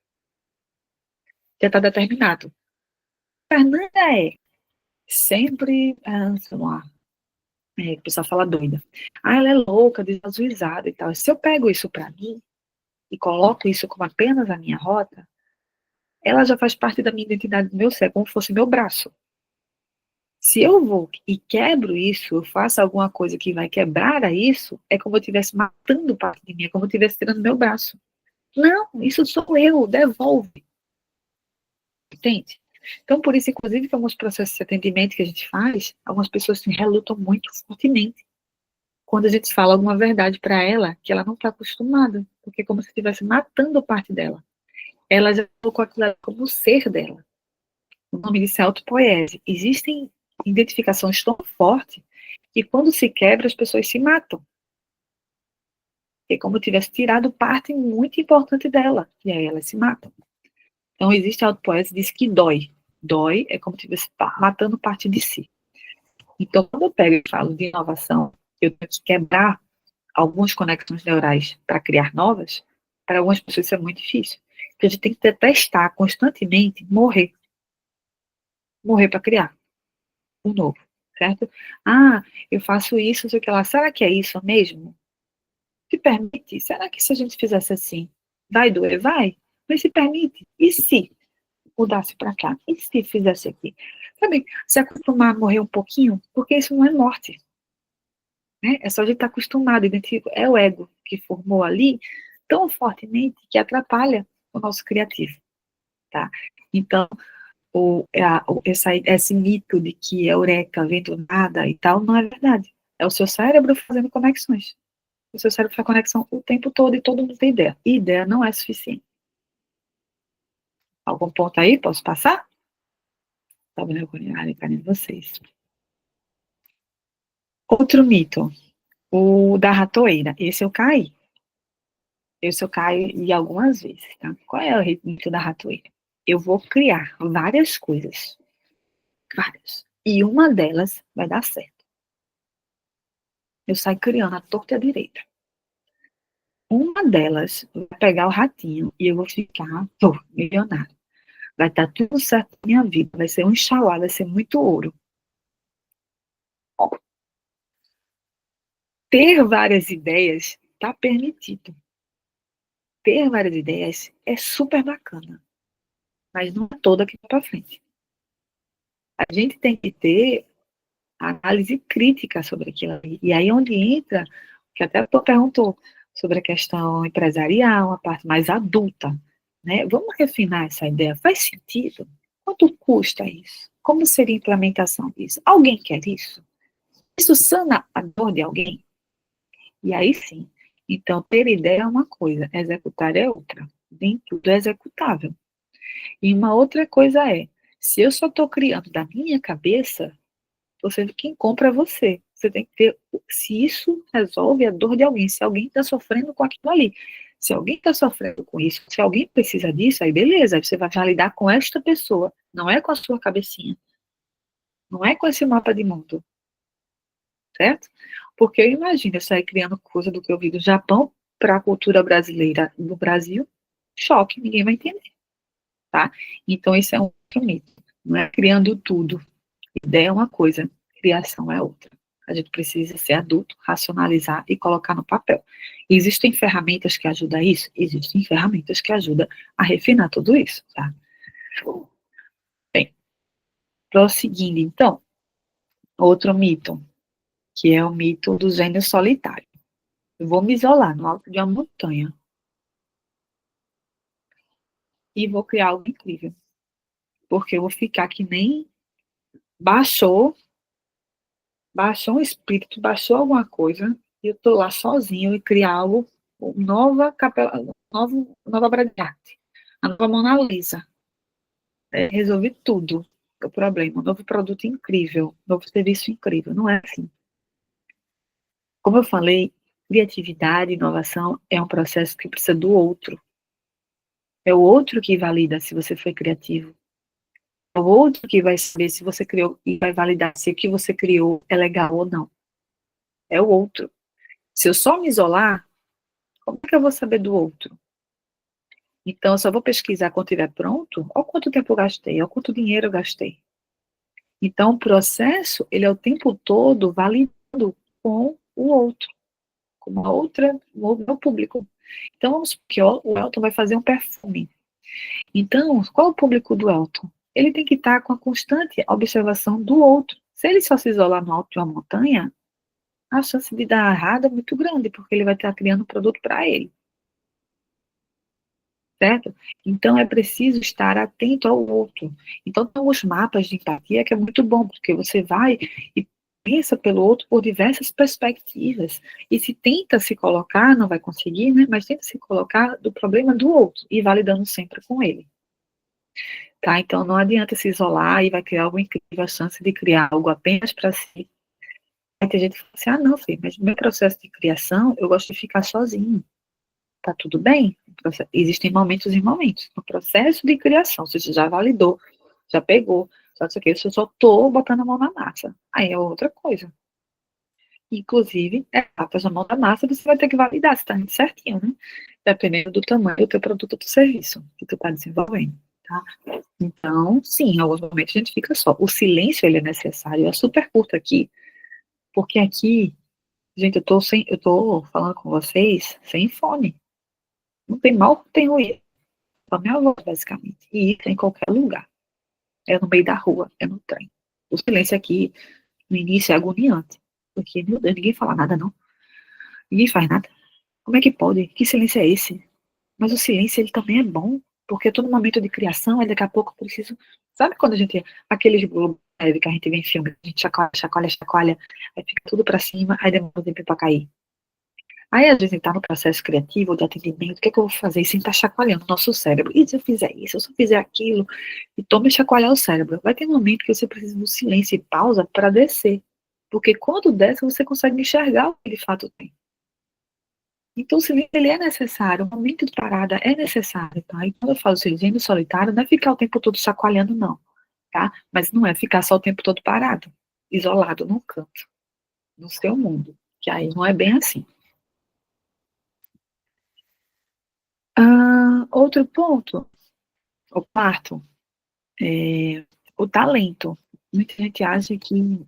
Speaker 2: Já está determinado. Fernanda é sempre, sei lá, a pessoa fala doida. Ela é louca, desazuizada e tal. Se eu pego isso para mim e coloco isso como apenas a minha rota, ela já faz parte da minha identidade, do meu ser, como se fosse meu braço. Se eu vou e quebro isso, eu faço alguma coisa que vai quebrar a isso, é como eu estivesse matando parte de mim, é como eu estivesse tirando meu braço. Não, isso sou eu, devolve. Entende? Então, por isso, inclusive, que alguns processos de atendimento que a gente faz, algumas pessoas se relutam muito fortemente quando a gente fala alguma verdade para ela que ela não está acostumada, porque é como se estivesse matando parte dela. Ela já colocou aquilo ali como o ser dela. O nome disso é autopoiese. Existem identificações tão fortes que quando se quebra, as pessoas se matam. É como se tivesse tirado parte muito importante dela, e aí elas se matam. Então, existe a autopoiese que diz que dói. Dói é como se estivesse matando parte de si. Então, quando eu pego e falo de inovação, eu tenho que quebrar algumas conexões neurais para criar novas. Para algumas pessoas isso é muito difícil. Porque a gente tem que testar constantemente, morrer. Morrer para criar um novo, certo? Ah, eu faço isso, não sei o que lá. Será que é isso mesmo? Se permite? Será que se a gente fizesse assim, vai doer? Vai. Mas se permite? E se mudasse para cá? E se fizesse aqui? Sabe, se acostumar a morrer um pouquinho, porque isso não é morte. Né? É só a gente estar acostumado, é o ego que formou ali tão fortemente que atrapalha o nosso criativo. Tá? Então, esse mito de que é eureka, vem do nada e tal, não é verdade. É o seu cérebro fazendo conexões. O seu cérebro faz conexão o tempo todo e todo mundo tem ideia. E ideia não é suficiente. Algum ponto aí? Posso passar? Tá vendo? Eu vou em vocês. Outro mito. O da ratoeira. Esse eu caí. Esse eu caí algumas vezes, tá? Qual é o mito da ratoeira? Eu vou criar várias coisas. Várias. E uma delas vai dar certo. Eu saio criando a torta e a direita. Uma delas vai pegar o ratinho e eu vou ficar milionário. Vai estar tudo certo na minha vida. Vai ser um xalá, vai ser muito ouro. Ó, ter várias ideias está permitido. Ter várias ideias é super bacana. Mas não é toda que vai para frente. A gente tem que ter análise crítica sobre aquilo ali. E aí onde entra, que até tu perguntou, sobre a questão empresarial, a parte mais adulta, né? Vamos refinar essa ideia. Faz sentido? Quanto custa isso? Como seria a implementação disso? Alguém quer isso? Isso sana a dor de alguém? E aí sim. Então, ter ideia é uma coisa, executar é outra. Nem tudo é executável. E uma outra coisa é, se eu só estou criando da minha cabeça, você, quem compra é você. Você tem que ter, se isso resolve a dor de alguém, se alguém está sofrendo com aquilo ali, se alguém está sofrendo com isso, se alguém precisa disso, aí beleza, aí você vai validar com esta pessoa, não é com a sua cabecinha, não é com esse mapa de mundo, certo? Porque eu imagino eu sair criando coisa do que eu vi do Japão para a cultura brasileira no Brasil, choque, ninguém vai entender, tá? Então isso é um outro mito, não é criando tudo. Ideia é uma coisa, criação é outra. A gente precisa ser adulto, racionalizar e colocar no papel. Existem ferramentas que ajudam a isso? Existem ferramentas que ajudam a refinar tudo isso, tá? Bem, prosseguindo então, outro mito, que é o mito do gênio solitário. Eu vou me isolar no alto de uma montanha e vou criar algo incrível. Porque eu vou ficar que nem baixou um espírito, baixou alguma coisa, e eu estou lá sozinho e criar algo, nova capela, nova obra de arte, a nova Mona Lisa. Resolvi tudo o problema, um novo produto incrível, um novo serviço incrível. Não é assim. Como eu falei, criatividade, inovação é um processo que precisa do outro. É o outro que valida se você foi criativo. É o outro que vai saber se você criou e vai validar se o que você criou é legal ou não. É o outro. Se eu só me isolar, como é que eu vou saber do outro? Então, eu só vou pesquisar quando estiver pronto, olha quanto tempo eu gastei, olha quanto dinheiro eu gastei. Então, o processo, ele é o tempo todo validando com o outro, com uma outra, o meu público. Então, vamos supor que o Elton vai fazer um perfume. Então, qual é o público do Elton? Ele tem que estar com a constante observação do outro. Se ele só se isolar no alto de uma montanha, a chance de dar errado é muito grande, porque ele vai estar criando um produto para ele. Certo? Então, é preciso estar atento ao outro. Então, tem os mapas de empatia que é muito bom, porque você vai e pensa pelo outro por diversas perspectivas. E se tenta se colocar, não vai conseguir, né? Mas tenta se colocar do problema do outro e validando sempre com ele. Tá? Então, não adianta se isolar e vai criar algo incrível, a chance de criar algo apenas para si. Aí tem gente que fala assim, não, filho, mas no meu processo de criação, eu gosto de ficar sozinho. Tá tudo bem? Existem momentos e momentos. No processo de criação, você já validou, já pegou, só isso aqui, eu só tô botando a mão na massa. Aí é outra coisa. Inclusive, etapas na mão da massa, você vai ter que validar se tá indo certinho, né? Dependendo do tamanho do teu produto ou do serviço que tu tá desenvolvendo, tá? Então, sim, em alguns momentos a gente fica só. O silêncio, ele é necessário. É super curto aqui, porque aqui, gente, eu tô falando com vocês sem fone. Não tem mal, tem ruído. Só minha voz, basicamente. E isso é em qualquer lugar. É no meio da rua, é no trem. O silêncio aqui, no início, é agoniante. Porque, meu Deus, ninguém fala nada, não. Ninguém faz nada. Como é que pode? Que silêncio é esse? Mas o silêncio, ele também é bom. Porque eu tô num momento de criação, e daqui a pouco eu preciso... Sabe quando a gente... Aqueles globos que a gente vê em filme, a gente chacoalha, chacoalha, chacoalha, aí fica tudo pra cima, aí demora um tempo pra cair. Aí, às vezes, está no processo criativo, de atendimento, o que é que eu vou fazer sem estar chacoalhando o nosso cérebro? E se eu fizer isso, se eu fizer aquilo, e tome chacoalhar o cérebro? Vai ter um momento que você precisa de um silêncio e pausa para descer. Porque quando desce, você consegue enxergar o que de fato tem. Então, o silêncio, ele é necessário, o momento de parada é necessário, tá? E quando eu falo silêncio solitário, não é ficar o tempo todo chacoalhando, não, tá? Mas não é ficar só o tempo todo parado, isolado num canto, no seu mundo, que aí não é bem assim. Outro ponto, o quarto, é o talento. Muita gente acha que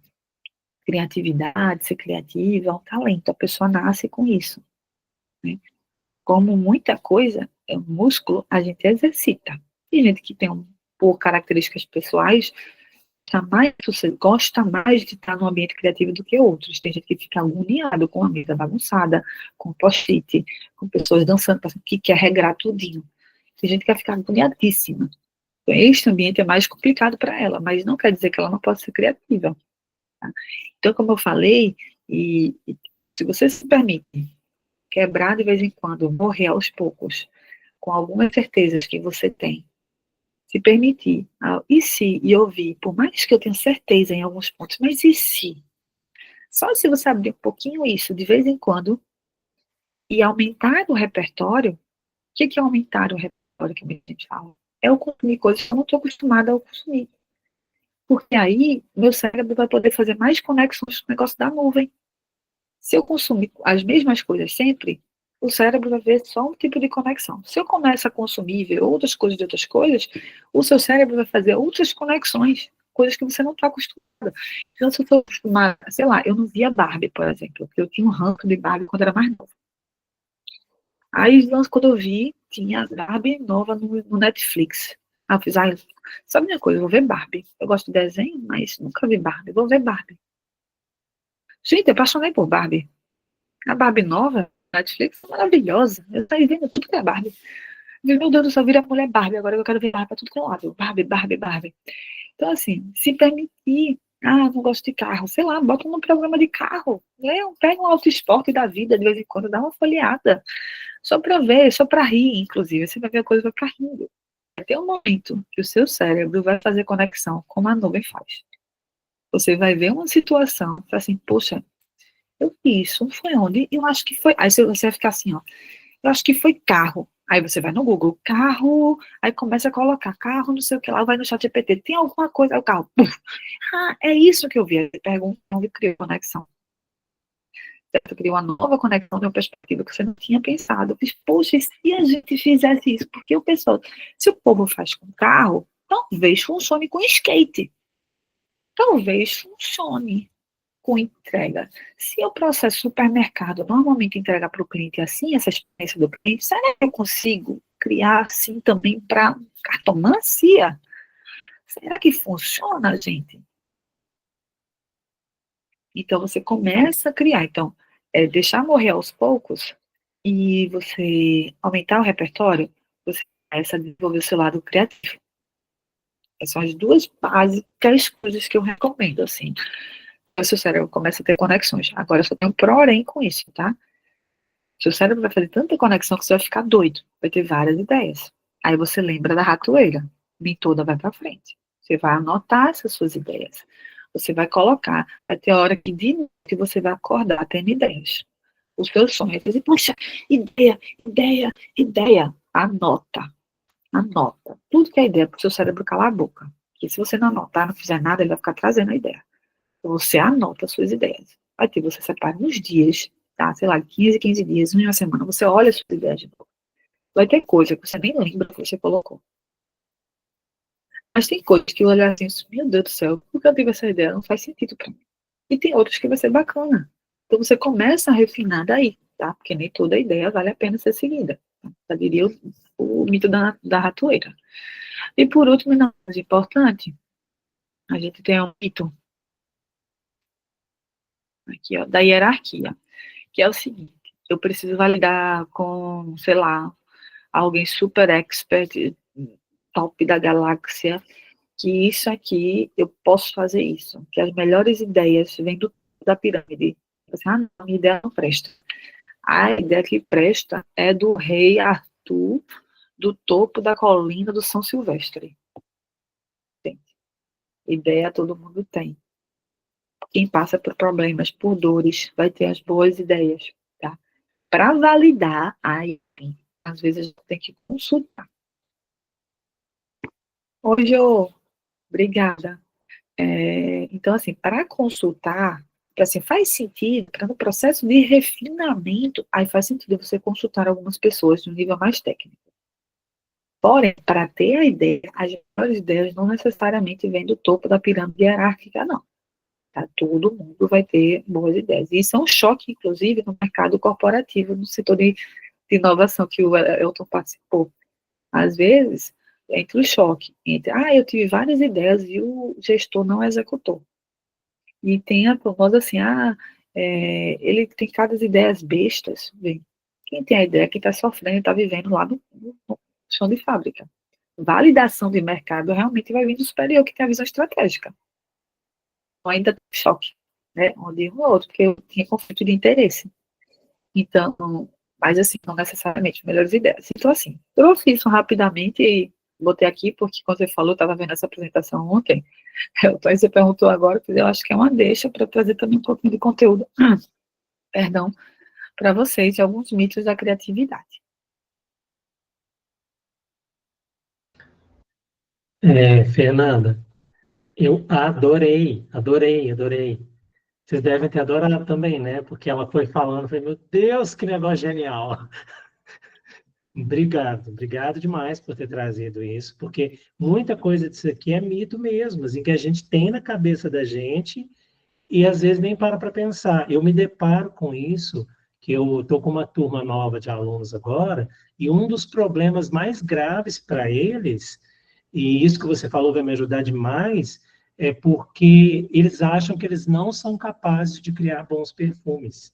Speaker 2: criatividade, ser criativa é um talento, a pessoa nasce com isso, né? Como muita coisa, é um músculo, a gente exercita. Tem gente que tem, por características pessoais, você gosta mais de estar no ambiente criativo do que outros. Tem gente que fica agoniado com a mesa bagunçada, com post-it, com pessoas dançando, que quer regrar tudinho. Tem gente que vai ficar agoniadíssima. Este ambiente é mais complicado para ela, mas não quer dizer que ela não possa ser criativa. Tá? Então, como eu falei, e se você se permite quebrar de vez em quando, morrer aos poucos, com algumas certezas que você tem, se permitir, e se, e ouvir, por mais que eu tenha certeza em alguns pontos, mas e se? Só se você abrir um pouquinho isso de vez em quando e aumentar o repertório, o que é aumentar o repertório que a gente fala? É eu consumir coisas que eu não estou acostumada a consumir. Porque aí, meu cérebro vai poder fazer mais conexões com o negócio da nuvem. Se eu consumir as mesmas coisas sempre, o cérebro vai ver só um tipo de conexão. Se eu começo a consumir e ver outras coisas de outras coisas, o seu cérebro vai fazer outras conexões, coisas que você não está acostumada. Então, se eu estou acostumada, sei lá, eu não via Barbie, por exemplo, porque eu tinha um ranço de Barbie quando era mais nova. Aí, quando eu vi, tinha Barbie nova no Netflix. Aí eu fiz, sabe minha coisa, eu vou ver Barbie. Eu gosto de desenho, mas nunca vi Barbie. Vou ver Barbie. Gente, eu apaixonei por Barbie. A Barbie nova, Netflix, é maravilhosa. Eu estou vendo tudo que é Barbie. Meu Deus do céu, vira mulher Barbie. Agora eu quero ver Barbie para tudo que é lado. Barbie, Barbie, Barbie. Então, assim, se permitir. Não gosto de carro. Sei lá, bota um programa de carro. Pega um auto esporte da vida, de vez em quando, dá uma folheada. Só para ver, só para rir, inclusive. Você vai ver a coisa e vai ficar rindo. Vai ter um momento que o seu cérebro vai fazer conexão como a nuvem faz. Você vai ver uma situação, fala assim, poxa, eu vi isso, foi onde? Eu acho que foi. Aí você vai ficar assim, ó. Eu acho que foi carro. Aí você vai no Google, carro, aí começa a colocar carro, não sei o que lá, vai no chat GPT, tem alguma coisa, aí o carro, puf, é isso que eu vi. Aí pergunta onde criou conexão. certo? Cria uma nova conexão de uma perspectiva que você não tinha pensado. Eu fiz, poxa, e se a gente fizesse isso? Porque o pessoal, se o povo faz com carro, talvez funcione com skate. Talvez funcione com entrega. Se eu processo supermercado normalmente entrega para o cliente assim, essa experiência do cliente, será que eu consigo criar assim também para cartomancia? Será que funciona, gente? Então você começa a criar. Então, deixar morrer aos poucos e você aumentar o repertório, você começa a desenvolver o seu lado criativo. Essas são as duas básicas coisas que eu recomendo, assim. O seu cérebro começa a ter conexões. Agora, eu só tenho um porém com isso, tá? Seu cérebro vai fazer tanta conexão que você vai ficar doido. Vai ter várias ideias. Aí você lembra da ratoeira. Nem toda vai para frente. Você vai anotar essas suas ideias. Você vai colocar. Vai ter hora que de noite você vai acordar tendo ideias. O seu sonho é dizer, puxa, ideia, ideia, ideia. Anota. Anota. Tudo que é ideia para o seu cérebro calar a boca. Porque se você não anotar, não fizer nada, ele vai ficar trazendo a ideia. Então, você anota as suas ideias. Vai ter, você separa nos dias, tá? Sei lá, 15 dias, uma semana, você olha as suas ideias de novo. Vai ter coisa que você nem lembra que você colocou. Mas tem coisas que eu olhar assim, meu Deus do céu, por que eu tive essa ideia? Não faz sentido pra mim. E tem outras que vai ser bacana. Então você começa a refinar daí, tá? Porque nem toda ideia vale a pena ser seguida. Eu diria o mito da ratoeira. E por último, não mais importante, a gente tem um mito aqui, ó, da hierarquia, que é o seguinte, eu preciso validar com, sei lá, alguém super expert, top da galáxia, que isso aqui, eu posso fazer isso, que as melhores ideias vêm da pirâmide. Assim, ah, não, minha ideia não presta. A ideia que presta é do rei Arthur, do topo da colina do São Silvestre. Tem. Ideia todo mundo tem. Quem passa por problemas, por dores, vai ter as boas ideias, tá? Para validar, aí, às vezes a gente tem que consultar. Oi, Jô, obrigada. Então, assim, para consultar, assim, faz sentido, para no processo de refinamento, aí faz sentido você consultar algumas pessoas de um nível mais técnico. Porém, para ter a ideia, as melhores ideias não necessariamente vêm do topo da pirâmide hierárquica, não. Tá? Todo mundo vai ter boas ideias. E isso é um choque, inclusive, no mercado corporativo, no setor de inovação que o Elton participou. Às vezes, entre o choque, entre, eu tive várias ideias e o gestor não executou. E tem a famosa assim, ele tem cada ideias bestas. Bem, quem tem a ideia, quem está sofrendo, está vivendo lá no chão de fábrica. Validação de mercado realmente vai vir do superior, que tem a visão estratégica. Ainda tem choque, né? Onde um ou outro, porque eu tinha conflito de interesse. Então, mas assim, não necessariamente melhores ideias. Então, assim, eu fiz isso rapidamente e botei aqui, porque quando você falou, eu estava vendo essa apresentação ontem, aí você perguntou agora, eu acho que é uma deixa para trazer também um pouquinho de conteúdo, perdão, para vocês, de alguns mitos da criatividade.
Speaker 3: Fernanda, eu adorei. Vocês devem ter adorado também, né? Porque ela foi falando, falei, meu Deus, que negócio genial. Obrigado demais por ter trazido isso, porque muita coisa disso aqui é mito mesmo, assim, que a gente tem na cabeça da gente e às vezes nem para pensar. Eu me deparo com isso, que eu estou com uma turma nova de alunos agora, e um dos problemas mais graves para eles, e isso que você falou vai me ajudar demais, é porque eles acham que eles não são capazes de criar bons perfumes.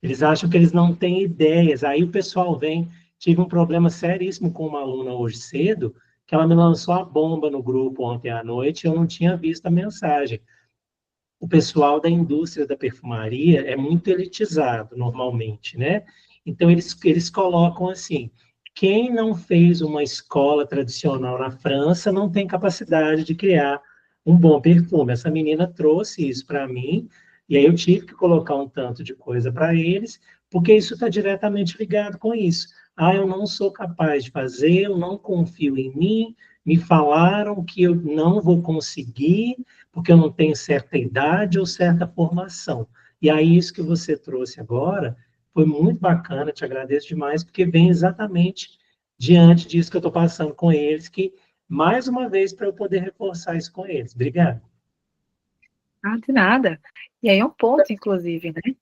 Speaker 3: Eles acham que eles não têm ideias. Aí o pessoal vem. Tive um problema seríssimo com uma aluna hoje cedo, que ela me lançou a bomba no grupo ontem à noite e eu não tinha visto a mensagem. O pessoal da indústria da perfumaria é muito elitizado, normalmente, né? Então, eles colocam assim, quem não fez uma escola tradicional na França não tem capacidade de criar um bom perfume. Essa menina trouxe isso para mim, e aí eu tive que colocar um tanto de coisa para eles, porque isso está diretamente ligado com isso. Eu não sou capaz de fazer, eu não confio em mim, me falaram que eu não vou conseguir, porque eu não tenho certa idade ou certa formação. E aí, isso que você trouxe agora foi muito bacana, te agradeço demais, porque vem exatamente diante disso que eu estou passando com eles, que, mais uma vez, para eu poder reforçar isso com eles. Obrigado.
Speaker 2: Ah, de nada. E aí é um ponto, inclusive, né?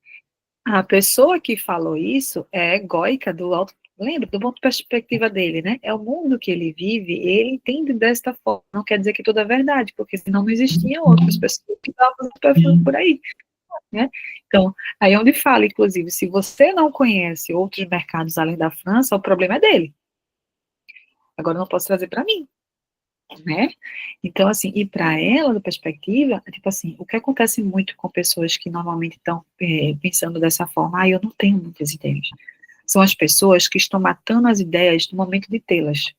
Speaker 2: A pessoa que falou isso é egóica do alto. Lembra, do ponto de perspectiva dele, né? É o mundo que ele vive, ele entende desta forma. Não quer dizer que tudo é verdade, porque senão não existiam outras pessoas que estavam fazendo perfume por aí, né? Então, aí é onde fala, inclusive, se você não conhece outros mercados além da França, o problema é dele. Agora eu não posso trazer para mim, né? Então, assim, e para ela, da perspectiva, tipo assim, o que acontece muito com pessoas que normalmente estão pensando dessa forma, eu não tenho muitas ideias. São as pessoas que estão matando as ideias no momento de tê-las.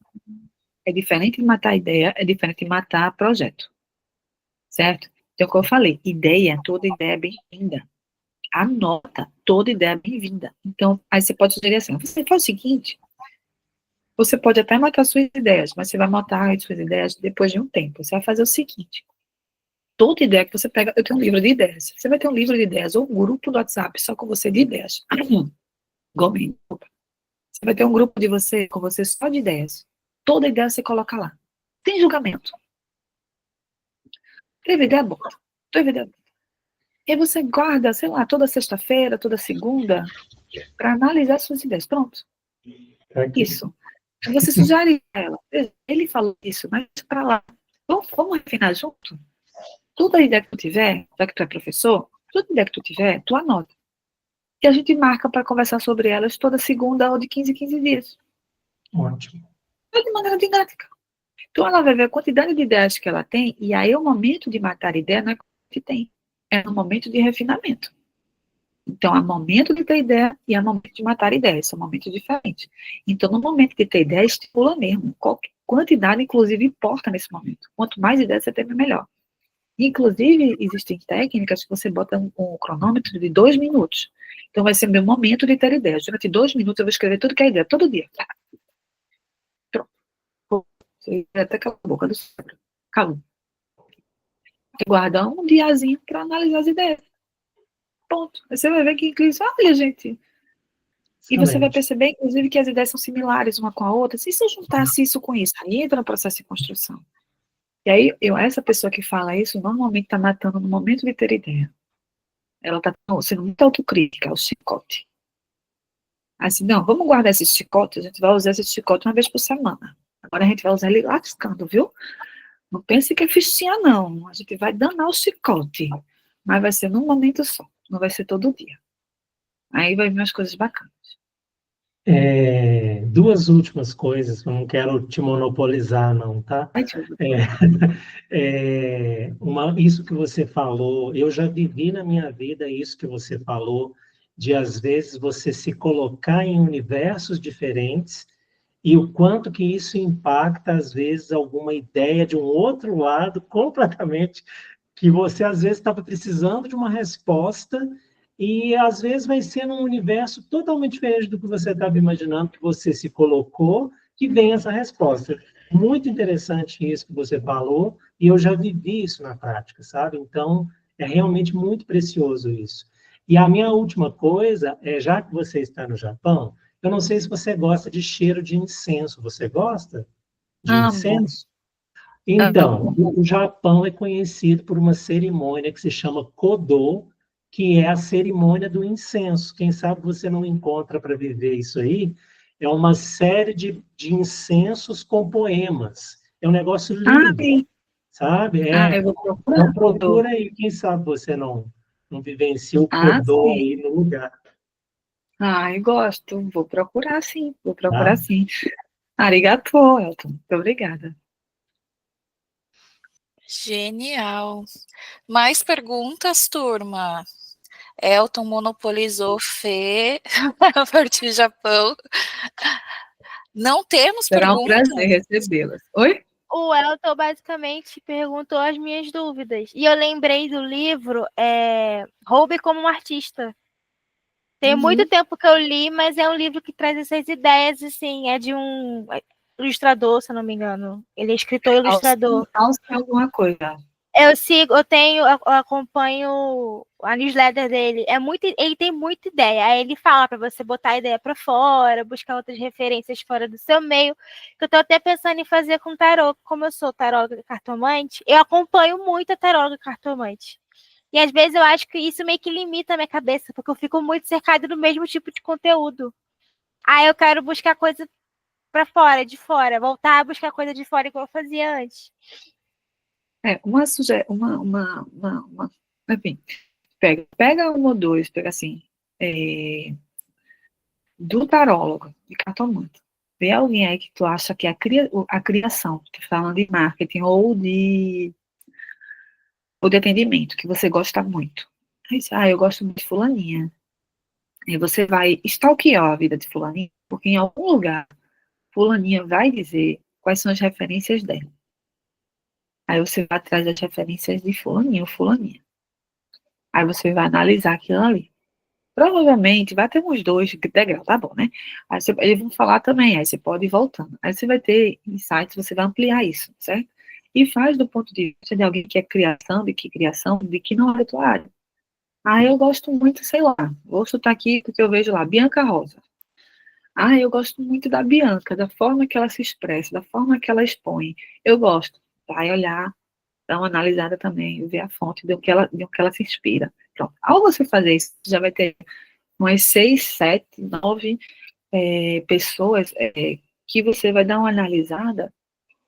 Speaker 2: É diferente de matar ideia, é diferente de matar projeto, certo? Então, como eu falei, toda ideia é bem-vinda. Anota, toda ideia é bem-vinda. Então, aí você pode sugerir assim, você faz o seguinte, você pode até matar suas ideias, mas você vai matar as suas ideias depois de um tempo. Você vai fazer o seguinte, toda ideia que você pega, eu tenho um livro de ideias, você vai ter um livro de ideias, ou um grupo do WhatsApp só com você de ideias. Gomes, você vai ter um grupo de você, com você só de ideias. Toda ideia você coloca lá. Sem julgamento. Teve ideia boa. Teve ideia boa. E aí você guarda, sei lá, toda sexta-feira, toda segunda, para analisar suas ideias. Pronto. Isso. Você sugere a ela. Ele falou isso, mas para lá. Vamos refinar junto? Toda ideia que tu tiver, já que tu é professor, toda ideia que tu tiver, tu anota. E a gente marca para conversar sobre elas toda segunda ou de 15 em 15 dias.
Speaker 3: Ótimo.
Speaker 2: De maneira didática. Então ela vai ver a quantidade de ideias que ela tem, e aí o momento de matar ideia não é que tem, é no momento de refinamento. Então, há momento de ter ideia e há momento de matar ideias, são momentos diferentes. Então, no momento de ter ideia, estimula mesmo. Qualquer quantidade, inclusive, importa nesse momento. Quanto mais ideias você tem, melhor. Inclusive, existem técnicas que você bota um cronômetro de 2 minutos. Então, vai ser meu momento de ter ideias. Durante 2 minutos, eu vou escrever tudo que é ideia, todo dia. Pronto. Você até cala a boca do cérebro. Calma. Guarda um diazinho para analisar as ideias. Ponto. Aí você vai ver que olha, gente. E você vai perceber, inclusive, que as ideias são similares uma com a outra. Se eu juntasse isso com isso, aí entra no processo de construção. E aí, essa pessoa que fala isso, normalmente está matando no momento de ter ideia. Ela está sendo muito autocrítica, o chicote. Assim, não, vamos guardar esse chicote, a gente vai usar esse chicote uma vez por semana. Agora a gente vai usar ele lascando, viu? Não pense que é fichinha, não. A gente vai danar o chicote. Mas vai ser num momento só. Não vai ser todo dia. Aí vai vir umas coisas bacanas.
Speaker 3: Duas últimas coisas, eu não quero te monopolizar, não, tá? Isso que você falou, eu já vivi na minha vida isso que você falou, de às vezes você se colocar em universos diferentes e o quanto que isso impacta, às vezes, alguma ideia de um outro lado completamente, que você, às vezes, estava precisando de uma resposta e, às vezes, vai ser num universo totalmente diferente do que você estava imaginando, que você se colocou, que vem essa resposta. Muito interessante isso que você falou, e eu já vivi isso na prática, sabe? Então, é realmente muito precioso isso. E a minha última coisa é, já que você está no Japão, eu não sei se você gosta de cheiro de incenso. Você gosta de incenso? Então, o Japão é conhecido por uma cerimônia que se chama Kodo, que é a cerimônia do incenso. Quem sabe você não encontra para viver isso aí. É uma série de incensos com poemas. É um negócio lindo, sabe?
Speaker 2: Eu vou procurar.
Speaker 3: Então, procura aí. Quem sabe você não vivencia o Kodo aí no lugar.
Speaker 2: Eu gosto. Vou procurar, sim. Vou procurar, sim. Arigatou, Elton. Muito obrigada.
Speaker 1: Genial. Mais perguntas, turma? Elton monopolizou Fê a partir do Japão. Não temos perguntas.
Speaker 2: Será um prazer recebê-las. Oi?
Speaker 4: O Elton basicamente perguntou as minhas dúvidas. E eu lembrei do livro Roube como um Artista. Tem muito tempo que eu li, mas é um livro que traz essas ideias, assim, é de um ilustrador, se eu não me engano. Ele é escritor e ilustrador.
Speaker 2: Alce alguma coisa.
Speaker 4: Eu acompanho a newsletter dele. Ele tem muita ideia. Aí ele fala para você botar a ideia para fora, buscar outras referências fora do seu meio. Que eu tô até pensando em fazer com tarô, como eu sou taróloga cartomante, eu acompanho muito a taróloga cartomante. E às vezes eu acho que isso meio que limita a minha cabeça, porque eu fico muito cercada do mesmo tipo de conteúdo. Aí eu quero buscar coisa para fora, de fora, voltar a buscar coisa de fora igual eu fazia antes.
Speaker 2: Enfim, pega um ou dois, pega assim, do tarólogo, de cartomante. Vê alguém aí que tu acha que é a criação, falando de marketing ou de atendimento, que você gosta muito. Aí, eu gosto muito de fulaninha. Aí você vai stalkear a vida de fulaninha, porque em algum lugar, fulaninha vai dizer quais são as referências dela. Aí você vai atrás das referências de fulaninha ou fulaninha. Aí você vai analisar aquilo ali. Provavelmente vai ter uns 2 degraus, tá bom, né? Aí eles vão falar também, aí você pode ir voltando. Aí você vai ter insights, você vai ampliar isso, certo? E faz do ponto de vista de alguém que é criação, de que não é da tua área. Ah, eu gosto muito, sei lá, vou chutar aqui porque eu vejo lá, Bianca Rosa. Ah, eu gosto muito da Bianca, da forma que ela se expressa, da forma que ela expõe. Eu gosto. Vai olhar, dar uma analisada também, ver a fonte de que ela se inspira. Pronto. Ao você fazer isso, você já vai ter umas 6, 7, 9 pessoas que você vai dar uma analisada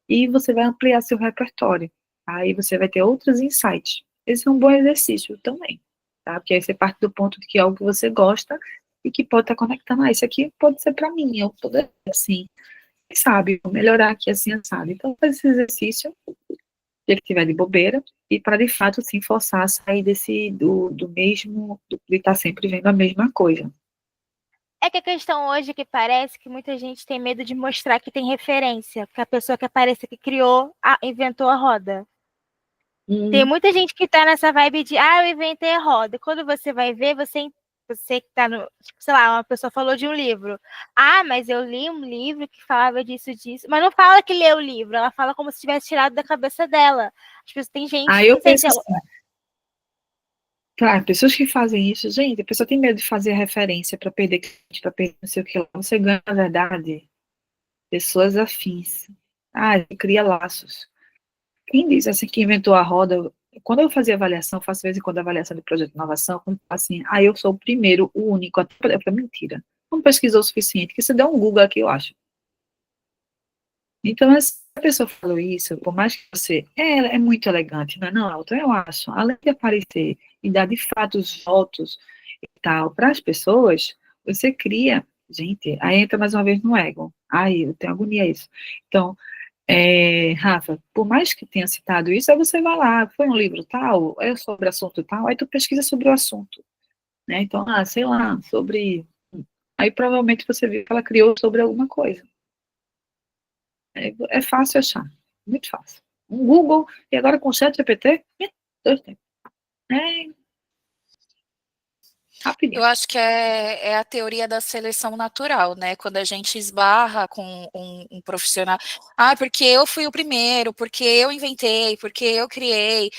Speaker 2: e você vai ampliar seu repertório. Aí você vai ter outros insights. Esse é um bom exercício também, tá? Porque aí você parte do ponto de que é algo que você gosta e que pode estar conectando. Ah, isso aqui pode ser para mim, eu poder assim, quem sabe, vou melhorar aqui assim, assado. Então, faz esse exercício, dia que tiver de bobeira, e para de fato, sim, forçar a sair do mesmo, de estar sempre vendo a mesma coisa.
Speaker 4: É que a questão hoje é que parece que muita gente tem medo de mostrar que tem referência, porque a pessoa que aparece que inventou a roda. Tem muita gente que tá nessa vibe de, eu inventei a roda. E quando você vai ver, você que tá no, tipo, sei lá, uma pessoa falou de um livro. Mas eu li um livro que falava disso. Mas não fala que leu o livro, ela fala como se tivesse tirado da cabeça dela. As pessoas, tem gente,
Speaker 2: Eu
Speaker 4: não sei
Speaker 2: penso
Speaker 4: se
Speaker 2: assim, claro, pessoas que fazem isso, gente, a pessoa tem medo de fazer referência para perder cliente, para perder não sei o que lá. Você ganha, na verdade, pessoas afins. Cria laços. Quem diz assim que inventou a roda, quando eu fazia avaliação, faço de vez em quando avaliação de projeto de inovação, assim, eu sou o primeiro, o único, até para mentira. Não pesquisou o suficiente, que você der um Google aqui, eu acho. Então, se a pessoa falou isso, por mais que você, ela é muito elegante, não é não, Alto? Eu acho, além de aparecer e dar de fato os votos e tal para as pessoas, você cria, gente, aí entra mais uma vez no ego. Eu tenho agonia a isso. Então, Rafa, por mais que tenha citado isso, aí você vai lá, foi um livro tal, é sobre assunto tal, aí tu pesquisa sobre o assunto, né? Então, sei lá, sobre... Aí provavelmente você viu que ela criou sobre alguma coisa. É fácil achar, muito fácil. Um Google, e agora com o ChatGPT, 2 tempos. Rapidinho.
Speaker 1: Eu acho que é a teoria da seleção natural, né? Quando a gente esbarra com um profissional, porque eu fui o primeiro, porque eu inventei, porque eu criei.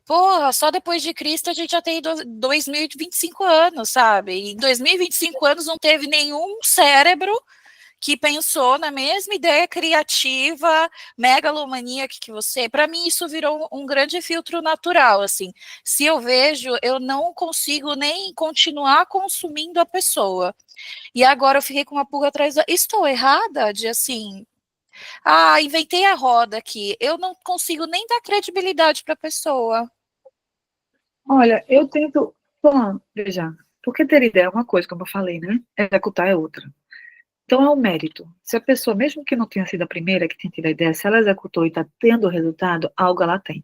Speaker 1: Porra, só depois de Cristo a gente já tem 2025 anos, sabe? E em 2025 anos não teve nenhum cérebro que pensou na mesma ideia criativa, megalomaníaca que você. Para mim, isso virou um grande filtro natural, assim. Se eu vejo, eu não consigo nem continuar consumindo a pessoa. E agora eu fiquei com uma pulga atrás da... Estou errada de, assim... inventei a roda aqui. Eu não consigo nem dar credibilidade para a pessoa.
Speaker 2: Olha, eu tento... veja, porque ter ideia é uma coisa, como eu falei, né? Executar é outra. Então, é um mérito. Se a pessoa, mesmo que não tenha sido a primeira que tenha tido a ideia, se ela executou e está tendo o resultado, algo ela tem.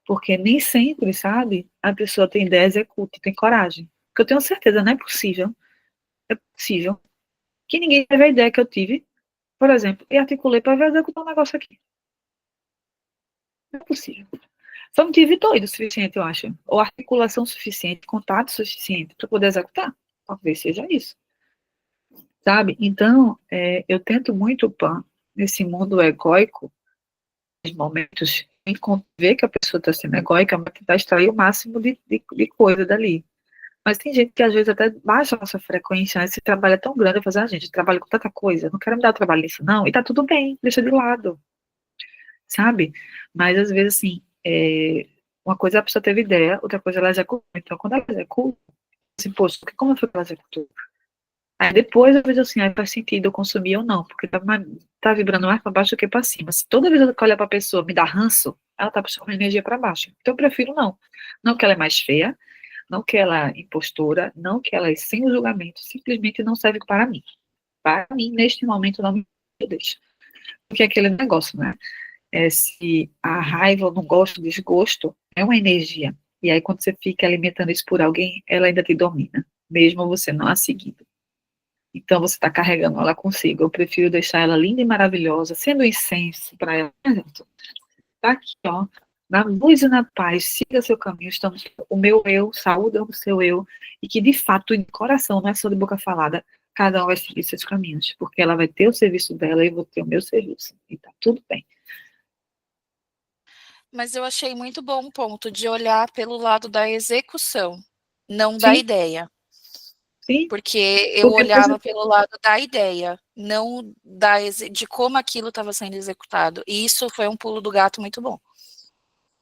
Speaker 2: Porque nem sempre, sabe, a pessoa tem ideia, executa, tem coragem. Porque eu tenho certeza, não é possível que ninguém teve a ideia que eu tive, por exemplo, e articulei para executar um negócio aqui. Não é possível. Só não tive doido o suficiente, eu acho. Ou articulação suficiente, contato suficiente para poder executar. Talvez seja isso. Sabe? Então, eu tento muito, Pan, nesse mundo egóico, nos momentos ver que a pessoa está sendo egóica, mas tentar extrair o máximo de coisa dali. Mas tem gente que às vezes até baixa a nossa frequência, né? Esse trabalho é tão grande, eu falo, gente, trabalho com tanta coisa, não quero me dar trabalho nisso, não. E tá tudo bem, deixa de lado, sabe? Mas às vezes, assim, uma coisa a pessoa teve ideia, outra coisa ela executou. Então, quando ela executa, assim, poxa, como foi que ela executou? Aí depois eu vejo assim, aí faz sentido eu consumir ou não, porque tá vibrando mais para baixo do que para cima. Se toda vez que eu olhar para a pessoa me dá ranço, ela tá puxando energia para baixo. Então eu prefiro não. Não que ela é mais feia, não que ela é impostora, não que ela é sem julgamento, simplesmente não serve para mim. Para mim, neste momento, não me deixa. Porque é aquele negócio, né? Se a raiva, ou não gosto, desgosto, é uma energia. E aí quando você fica alimentando isso por alguém, ela ainda te domina, mesmo você não a seguindo. Então você está carregando ela consigo. Eu prefiro deixar ela linda e maravilhosa, sendo incenso para ela. Está aqui, ó, na luz e na paz, siga seu caminho. Estamos, o meu eu, saúde o seu eu, e que de fato, de coração, não é só de boca falada, cada um vai seguir seus caminhos, porque ela vai ter o serviço dela e eu vou ter o meu serviço. E tá tudo bem.
Speaker 1: Mas eu achei muito bom o ponto de olhar pelo lado da execução, não da
Speaker 2: Sim,
Speaker 1: ideia.
Speaker 2: sim.
Speaker 1: Porque eu
Speaker 2: Porque
Speaker 1: olhava pelo lado da ideia, não de como aquilo estava sendo executado. E isso foi um pulo do gato muito bom.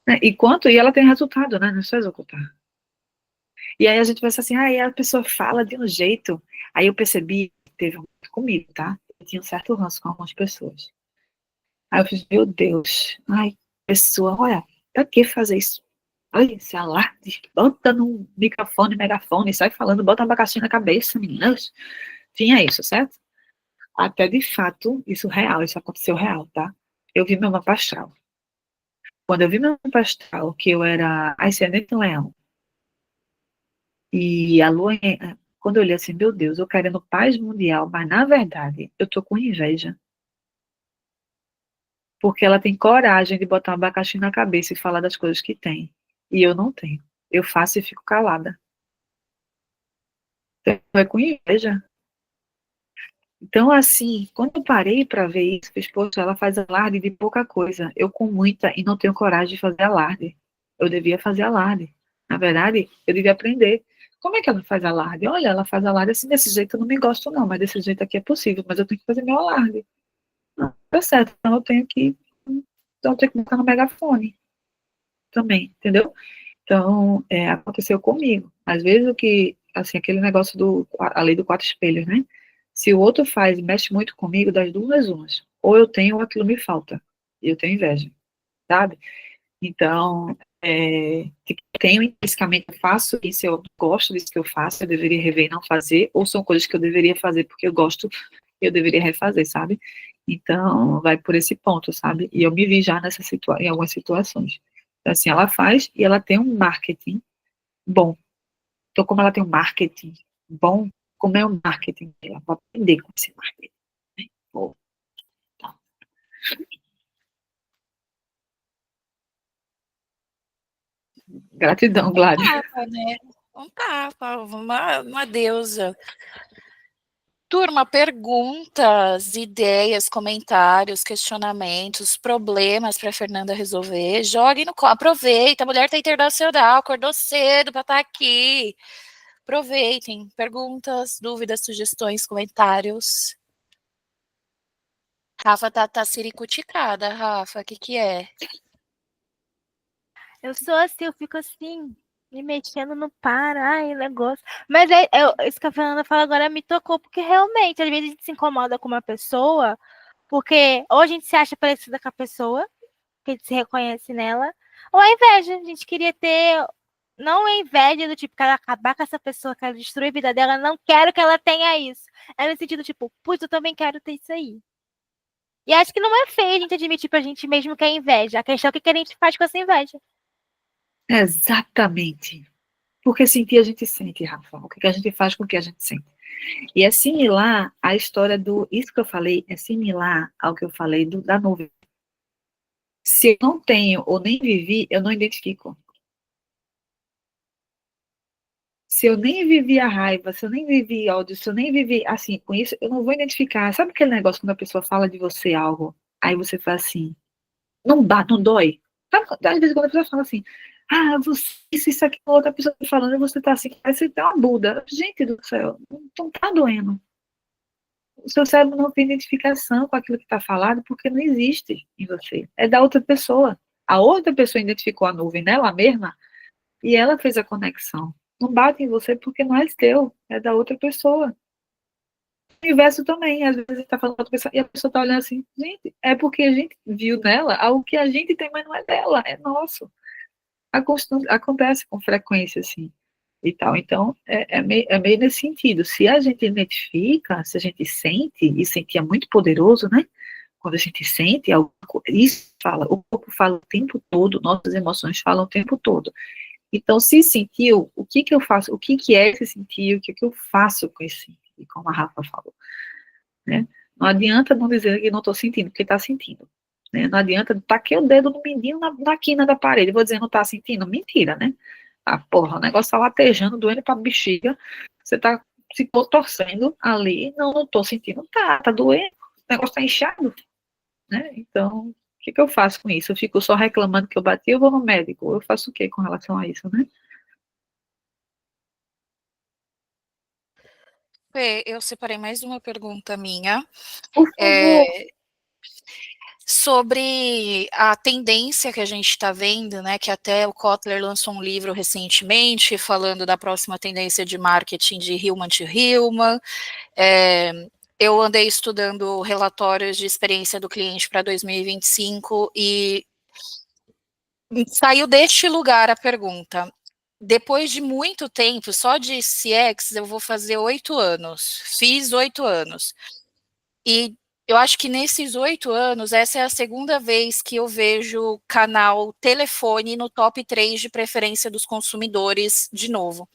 Speaker 2: E ela tem resultado, né? Não é só executar. E aí a gente pensa assim, aí a pessoa fala de um jeito. Aí eu percebi, teve um comigo, tá? Eu tinha um certo ranço com algumas pessoas. Aí eu fiz, meu Deus, ai, pessoa, olha, pra que fazer isso? Olha esse alarde, bota no microfone, megafone, sai falando, bota um abacaxi na cabeça, meninas. Tinha isso, certo? Até de fato, isso real, isso aconteceu real, tá? Eu vi meu mapa astral. Quando eu vi meu mapa astral, que eu era ascendente em leão, e a lua, quando eu olhei assim, meu Deus, eu querendo paz mundial, mas na verdade, eu tô com inveja. Porque ela tem coragem de botar um abacaxi na cabeça e falar das coisas que tem. E eu não tenho. Eu faço e fico calada. Então, é com inveja. Então, assim, quando eu parei para ver isso, fiz, poxa, ela faz alarde de pouca coisa. Eu com muita e não tenho coragem de fazer alarde. Eu devia fazer alarde. Na verdade, eu devia aprender. Como é que ela faz alarde? Olha, ela faz alarde assim, desse jeito eu não me gosto não, mas desse jeito aqui é possível, mas eu tenho que fazer meu alarde. Não, tá certo, então eu tenho que botar no megafone também, entendeu? Então, aconteceu comigo. Às vezes o que, assim, aquele negócio a lei do quatro espelhos, né? Se o outro faz e mexe muito comigo, das duas umas. Ou eu tenho ou aquilo me falta. E eu tenho inveja, sabe? Então, tipo, tenho intrinsecamente, eu faço isso, eu gosto disso que eu faço, eu deveria rever e não fazer, ou são coisas que eu deveria fazer porque eu gosto, eu deveria refazer, sabe? Então, vai por esse ponto, sabe? E eu me vi já em algumas situações. Então, assim, ela faz e ela tem um marketing bom. Então, como ela tem um marketing bom, como é o marketing dela? Vou aprender com esse marketing. Né? Tá. Gratidão, Gladys.
Speaker 1: Né? Um tapa, uma deusa. Turma, perguntas, ideias, comentários, questionamentos, problemas para a Fernanda resolver, jogue no aproveita, a mulher tá internacional, acordou cedo para estar aqui. Aproveitem, perguntas, dúvidas, sugestões, comentários. Rafa tá siricuticada, Rafa, o que é?
Speaker 4: Eu sou assim, eu fico assim, me mexendo no para, ai, negócio. Mas isso que a Fernanda fala agora me tocou, porque realmente, às vezes a gente se incomoda com uma pessoa, porque ou a gente se acha parecida com a pessoa, que a gente se reconhece nela, ou a inveja, a gente queria ter, não a inveja do tipo, quero acabar com essa pessoa, quero destruir a vida dela, não quero que ela tenha isso. É no sentido tipo, putz, eu também quero ter isso aí. E acho que não é feio a gente admitir pra gente mesmo que é inveja. A questão é o que a gente faz com essa inveja.
Speaker 2: Exatamente. Porque sentir a gente sente, Rafa. O que a gente faz com o que a gente sente. E é similar à história isso que eu falei, é similar ao que eu falei da nuvem. Se eu não tenho ou nem vivi, eu não identifico. Se eu nem vivi a raiva, se eu nem vivi ódio, se eu nem vivi assim, com isso, eu não vou identificar. Sabe aquele negócio quando a pessoa fala de você algo, aí você fala assim, não dá, não dói. Sabe, às vezes quando a pessoa fala assim, você, isso aqui, outra pessoa tá falando, e você tá assim, parece que tá uma Buda. Gente do céu, não tá doendo. O seu cérebro não tem identificação com aquilo que está falado, porque não existe em você. É da outra pessoa. A outra pessoa identificou a nuvem nela mesma, e ela fez a conexão. Não bate em você porque não é teu, é da outra pessoa. O universo também, às vezes a gente está falando com outra pessoa, e a pessoa está olhando assim, gente, é porque a gente viu nela algo que a gente tem, mas não é dela, é nosso. Acontece com frequência, assim, e tal. Então, é meio nesse sentido. Se a gente identifica, se a gente sente, e sentir é muito poderoso, né? Quando a gente sente, isso fala, o corpo fala o tempo todo, nossas emoções falam o tempo todo. Então, se sentiu, o que que eu faço? O que que é esse sentir? O que que eu faço com esse sentir? Como a Rafa falou, né? Não adianta não dizer que não estou sentindo, porque está sentindo. Né? Não adianta taquei o dedo no mindinho na quina da parede, vou dizer não está sentindo. Mentira, né? Porra, o negócio está latejando, doendo para bexiga, você está se torcendo ali, não estou sentindo, tá doendo, o negócio está inchado, né? Então, o que que eu faço com isso? Eu fico só reclamando que eu bati, eu vou no médico, eu faço o que com relação a isso, né?
Speaker 1: Eu separei mais uma pergunta minha.
Speaker 2: Por favor.
Speaker 1: Sobre a tendência que a gente está vendo, né, que até o Kotler lançou um livro recentemente falando da próxima tendência de marketing de human to human. Eu andei estudando relatórios de experiência do cliente para 2025 e saiu deste lugar a pergunta. Depois de muito tempo, só de CX, eu vou fazer 8 anos. Fiz 8 anos. E eu acho que nesses 8 anos, essa é a segunda vez que eu vejo canal telefone no top 3 de preferência dos consumidores de novo.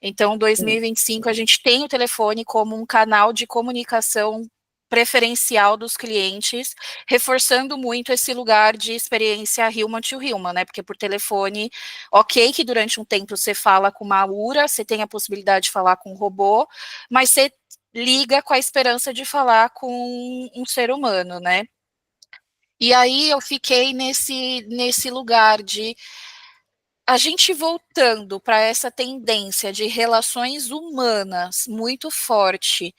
Speaker 1: Então, 2025, a gente tem o telefone como um canal de comunicação preferencial dos clientes, reforçando muito esse lugar de experiência human to human, né? Porque por telefone, ok que durante um tempo você fala com uma URA, você tem a possibilidade de falar com um robô, mas você liga com a esperança de falar com um ser humano, né? E aí eu fiquei nesse lugar de a gente voltando para essa tendência de relações humanas muito forte.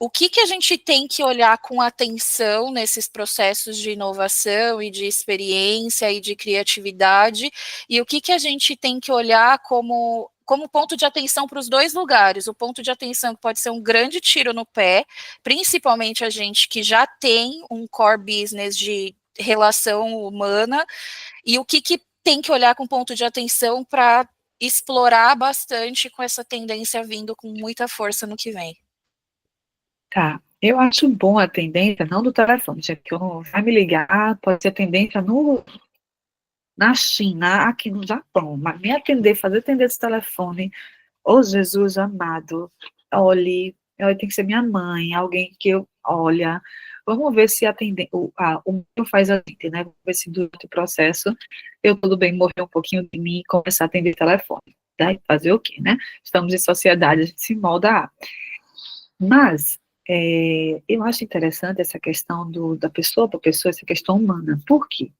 Speaker 1: O que a gente tem que olhar com atenção nesses processos de inovação e de experiência e de criatividade, e o que a gente tem que olhar como ponto de atenção para os dois lugares, o ponto de atenção que pode ser um grande tiro no pé, principalmente a gente que já tem um core business de relação humana, e o que tem que olhar com ponto de atenção para explorar bastante com essa tendência vindo com muita força no que vem.
Speaker 2: Tá, eu acho bom a tendência, não do telefone, já que eu não vai me ligar, pode ser tendência na China, aqui no Japão, mas me atender, fazer atender esse telefone, ô Jesus amado, olhe, tem que ser minha mãe, alguém que eu, olha, vamos ver se o meu faz a gente, né, vamos ver se durante o processo eu tudo bem morrer um pouquinho de mim e começar a atender telefone, né, fazer o quê, né, estamos em sociedade, a gente se molda a... Mas, eu acho interessante essa questão da pessoa para pessoa, essa questão humana. Por quê?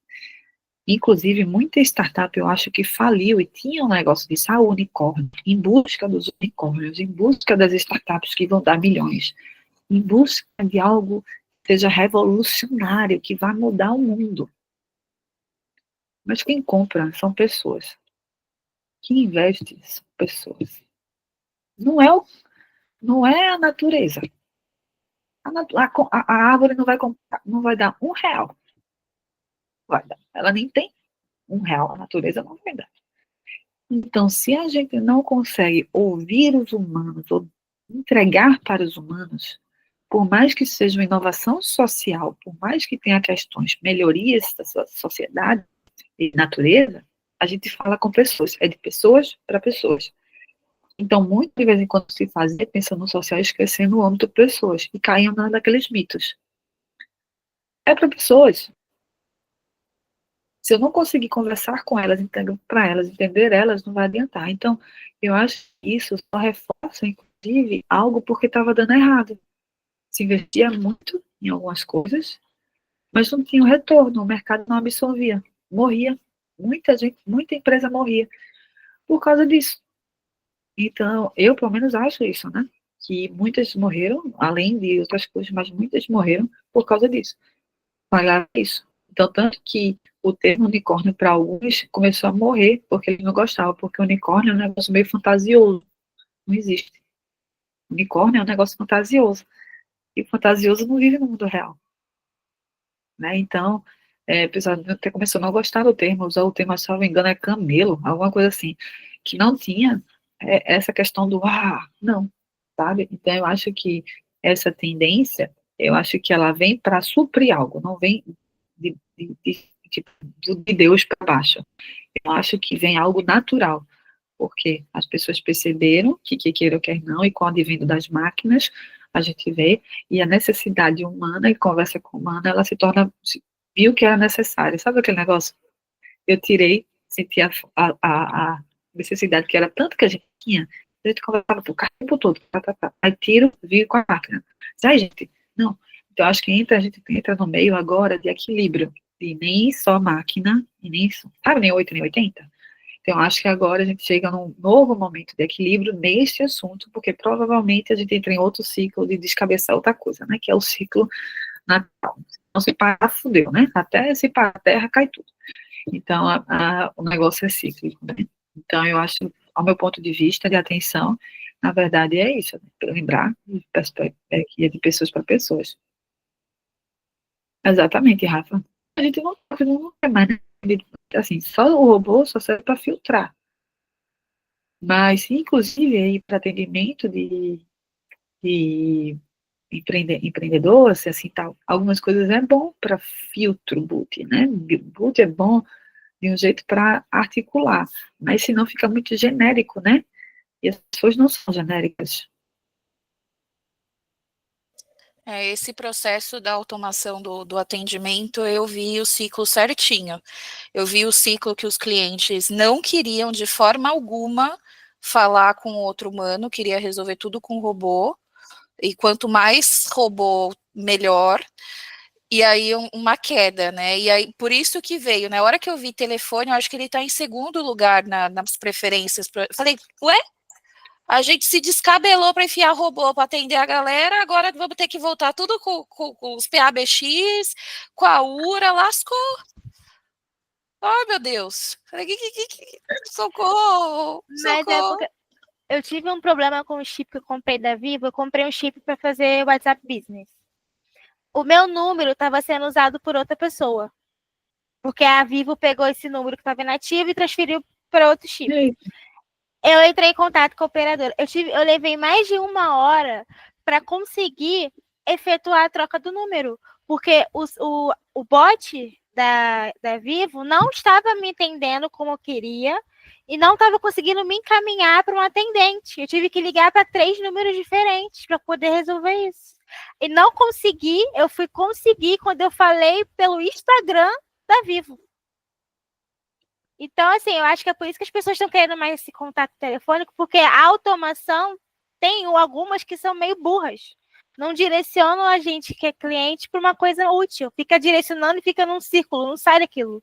Speaker 2: Inclusive, muita startup eu acho que faliu e tinha um negócio de unicórnio, em busca dos unicórnios, em busca das startups que vão dar milhões, em busca de algo que seja revolucionário, que vai mudar o mundo. Mas quem compra são pessoas. Quem investe são pessoas. Não é a natureza. A árvore não vai dar R$1. Vai dar. Ela nem tem R$1, a natureza não vai dar. Então, se a gente não consegue ouvir os humanos, ou entregar para os humanos, por mais que seja uma inovação social, por mais que tenha questões, melhorias da sociedade e natureza, a gente fala com pessoas, é de pessoas para pessoas. Então, muito de vez em quando se fazia pensando no social, esquecendo o âmbito de pessoas, e caíam naqueles mitos. É para pessoas. Se eu não conseguir conversar com elas, para elas, entender elas, não vai adiantar. Então, eu acho que isso só reforça, inclusive, algo porque estava dando errado. Se investia muito em algumas coisas, mas não tinha o retorno, o mercado não absorvia, morria, muita gente, muita empresa morria por causa disso. Então, eu pelo menos acho isso, né? Que muitas morreram, além de outras coisas, mas muitas morreram por causa disso. Falhar isso. Então, tanto que o termo unicórnio para alguns começou a morrer porque eles não gostavam, porque o unicórnio é um negócio meio fantasioso. Não existe. Unicórnio é um negócio fantasioso. E o fantasioso não vive no mundo real. Né? Então, o pessoal até começou a não gostar do termo, usar o termo, se não me engano, é camelo, alguma coisa assim, que não tinha essa questão do não, sabe? Então, eu acho que essa tendência, eu acho que ela vem para suprir algo, não vem de Deus para baixo. Eu acho que vem algo natural, porque as pessoas perceberam que queira ou quer não, e com o advento das máquinas, a gente vê, e a necessidade humana e conversa com humana, ela se torna, viu que era necessária. Sabe aquele negócio? Eu tirei, senti a necessidade que era tanto que a gente tinha, a gente conversava por o tempo todo, aí tiro, vi com a máquina. Ai, gente, não. Então, acho que a gente entra no meio agora de equilíbrio, de nem só máquina, e nem só, sabe, nem 8 nem 80. Então, acho que agora a gente chega num novo momento de equilíbrio neste assunto, porque provavelmente a gente entra em outro ciclo de descabeçar outra coisa, né? Que é o ciclo natural. Então, se parar, fudeu, né? Até se parar a terra, cai tudo. Então, o negócio é cíclico, né? Então, eu acho, ao meu ponto de vista, de atenção, na verdade é isso, né? Lembrar que é de pessoas para pessoas. Exatamente, Rafa. A gente não quer mais, né? Assim, só o robô só serve para filtrar. Mas, inclusive, aí para atendimento de empreendedor, assim, tal, algumas coisas é bom para filtro boot, né? Boot é bom de um jeito para articular, mas senão fica muito genérico, né? E as pessoas não são genéricas.
Speaker 1: Esse processo da automação do atendimento, eu vi o ciclo certinho. Eu vi o ciclo que os clientes não queriam de forma alguma falar com outro humano, queria resolver tudo com robô, e quanto mais robô, melhor. E aí uma queda, né? E aí por isso que veio, na hora que eu vi telefone, eu acho que ele está em segundo lugar nas preferências. Falei, ué? A gente se descabelou para enfiar robô para atender a galera, agora vamos ter que voltar tudo com os PABX, com a URA, lascou. Ai, meu Deus. Socorro,
Speaker 4: Mas é
Speaker 1: socorro.
Speaker 4: porque eu tive um problema com o chip que eu comprei da Vivo. Eu comprei um chip para fazer WhatsApp Business. O meu número estava sendo usado por outra pessoa, porque a Vivo pegou esse número que estava inativo e transferiu para outro chip. Eu entrei em contato com a operadora. Eu levei mais de 1 hora para conseguir efetuar a troca do número, porque o bot da Vivo não estava me entendendo como eu queria e não estava conseguindo me encaminhar para um atendente. Eu tive que ligar para 3 números diferentes para poder resolver isso. E não consegui, eu fui conseguir quando eu falei pelo Instagram da Vivo. Então, assim, eu acho que é por isso que as pessoas estão querendo mais esse contato telefônico, porque a automação tem algumas que são meio burras. Não direcionam a gente, que é cliente, para uma coisa útil. Fica direcionando e fica num círculo, não sai daquilo.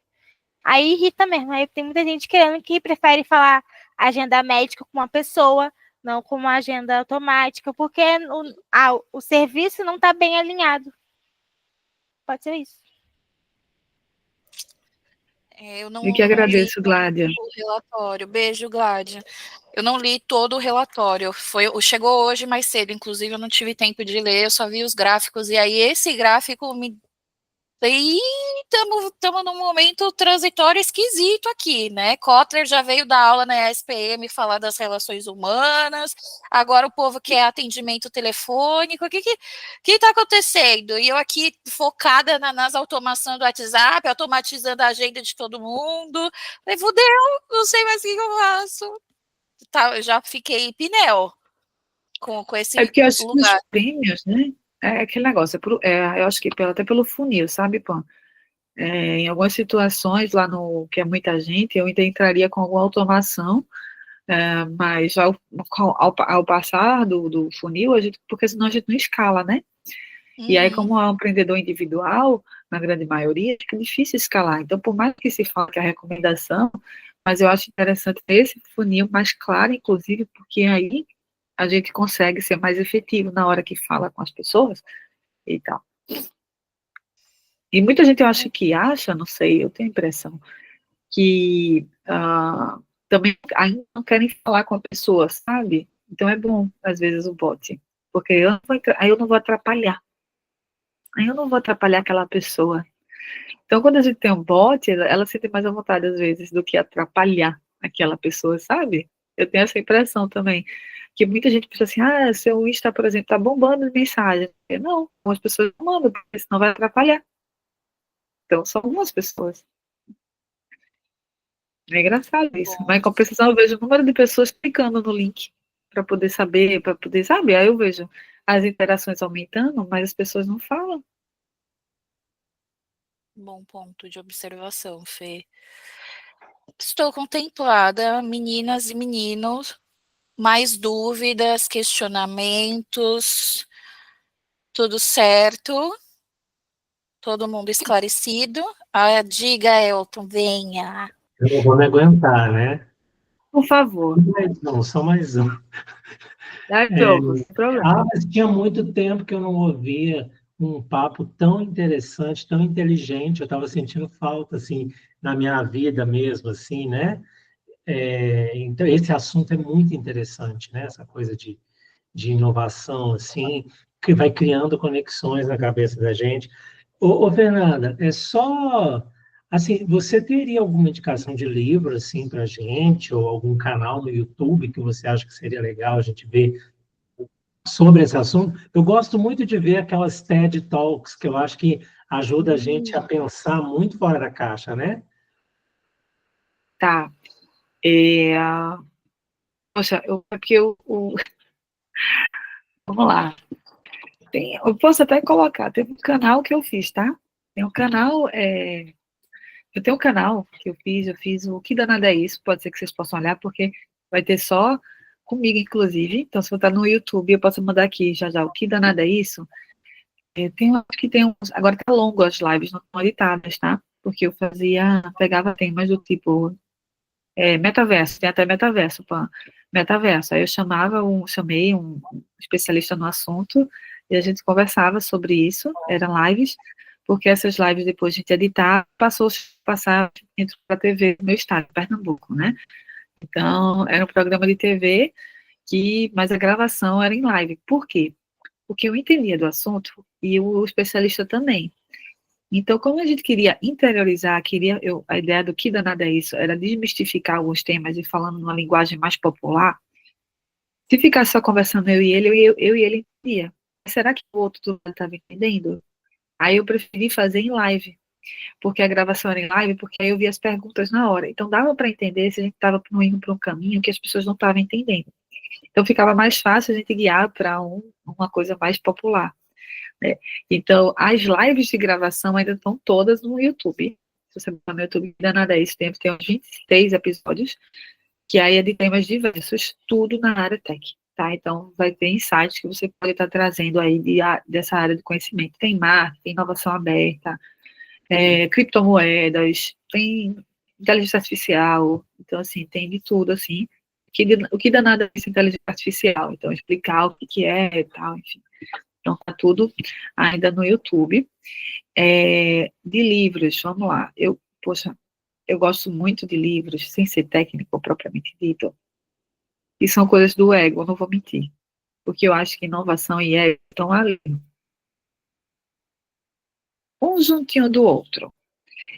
Speaker 4: Aí irrita mesmo. Aí tem muita gente querendo que prefere falar agenda médica com uma pessoa, não com uma agenda automática, porque o serviço não está bem alinhado. Pode ser isso.
Speaker 1: Eu não
Speaker 2: Eu que agradeço,
Speaker 1: li
Speaker 2: Gládia.
Speaker 1: o relatório. Beijo, Gládia. Eu não li todo o relatório. Chegou hoje mais cedo, inclusive eu não tive tempo de ler, eu só vi os gráficos, e aí esse gráfico me... E estamos num momento transitório esquisito aqui, né? Kotler já veio dar aula na ESPM falar das relações humanas, agora o povo quer atendimento telefônico, o que está acontecendo? E eu aqui focada nas automações do WhatsApp, automatizando a agenda de todo mundo, falei, fudeu, não sei mais o que eu faço. Tá, eu já fiquei pneu com esse
Speaker 2: É porque eu acho que os
Speaker 1: lugar.
Speaker 2: prêmios, né? É aquele negócio, eu acho que até pelo funil, sabe, Pã? Em algumas situações, lá no que é muita gente, eu ainda entraria com alguma automação, mas ao passar do funil, porque senão a gente não escala, né? E aí, como é um empreendedor individual, na grande maioria, fica difícil escalar. Então, por mais que se fale que a recomendação, mas eu acho interessante ter esse funil mais claro, inclusive, porque aí a gente consegue ser mais efetivo na hora que fala com as pessoas e tal. E muita gente, eu acho que acha, não sei, eu tenho a impressão, que também ainda não querem falar com a pessoa, sabe? Então é bom, às vezes, o bot, porque aí eu não vou atrapalhar. Aí eu não vou atrapalhar aquela pessoa. Então, quando a gente tem um bot, ela sente mais à vontade, às vezes, do que atrapalhar aquela pessoa, sabe? Eu tenho essa impressão também. Que muita gente pensa assim, seu Insta, por exemplo, tá bombando de mensagem. Não, algumas pessoas não mandam, porque senão vai atrapalhar. Então, são algumas pessoas. É engraçado isso. Mas, em compensação, eu vejo o número de pessoas clicando no link para poder saber, para poder saber. Aí eu vejo as interações aumentando, mas as pessoas não falam.
Speaker 1: Bom ponto de observação, Fê. Estou contemplada, meninas e meninos, mais dúvidas, questionamentos, tudo certo? Todo mundo esclarecido? Diga, Elton, venha.
Speaker 3: Eu não vou me aguentar, né?
Speaker 2: Por favor.
Speaker 3: Não, só mais um.
Speaker 2: Sem problema.
Speaker 3: Mas tinha muito tempo que eu não ouvia um papo tão interessante, tão inteligente. Eu estava sentindo falta, assim, na minha vida mesmo, assim, né? Então, esse assunto é muito interessante, né? Essa coisa de inovação, assim, que vai criando conexões na cabeça da gente. Ô, Fernanda, é só... Assim, você teria alguma indicação de livro, assim, para a gente, ou algum canal no YouTube que você acha que seria legal a gente ver sobre esse assunto? Eu gosto muito de ver aquelas TED Talks, que eu acho que ajuda a gente a pensar muito fora da caixa, né?
Speaker 2: Tá. Poxa, vamos lá. Eu posso até colocar, tem um canal que eu fiz, tá? Tem um canal, eu tenho um canal que eu fiz o Que Danada é Isso, pode ser que vocês possam olhar, porque vai ter só comigo, inclusive. Então, se você tá no YouTube, eu posso mandar aqui já já o Que Danada é Isso. Acho que tem uns, agora tá longo as lives, não estão editadas, tá? Porque eu pegava temas do tipo metaverso, tem até metaverso, pã. Metaverso. Aí eu chamei um especialista no assunto e a gente conversava sobre isso, eram lives, porque essas lives depois de a gente editar, passar para a TV do meu estado, Pernambuco, né? Então, era um programa de TV mas a gravação era em live. Por quê? Porque eu entendia do assunto e o especialista também. Então, como a gente queria interiorizar, a ideia do Que Danada é Isso, era desmistificar alguns temas e falando numa linguagem mais popular, se ficasse só conversando eu e ele entendia. Será que o outro do lado estava entendendo? Aí eu preferi fazer em live, porque a gravação era em live, porque aí eu via as perguntas na hora. Então, dava para entender se a gente estava indo para um caminho que as pessoas não estavam entendendo. Então, ficava mais fácil a gente guiar para uma coisa mais popular. Né? Então, as lives de gravação ainda estão todas no YouTube. Se você botar no YouTube, danada é isso, tem uns 26 episódios, que aí é de temas diversos, tudo na área tech, tá? Então, vai ter insights que você pode estar trazendo aí dessa área de conhecimento. Tem marketing, tem inovação aberta, criptomoedas, tem inteligência artificial, então, assim, tem de tudo, assim. O que danada é essa inteligência artificial? Então, explicar o que é e tal, enfim. Então, tá tudo ainda no YouTube. De livros, vamos lá. Eu gosto muito de livros, sem ser técnico propriamente dito, e são coisas do ego, eu não vou mentir. Porque eu acho que inovação e ego estão ali, um juntinho do outro.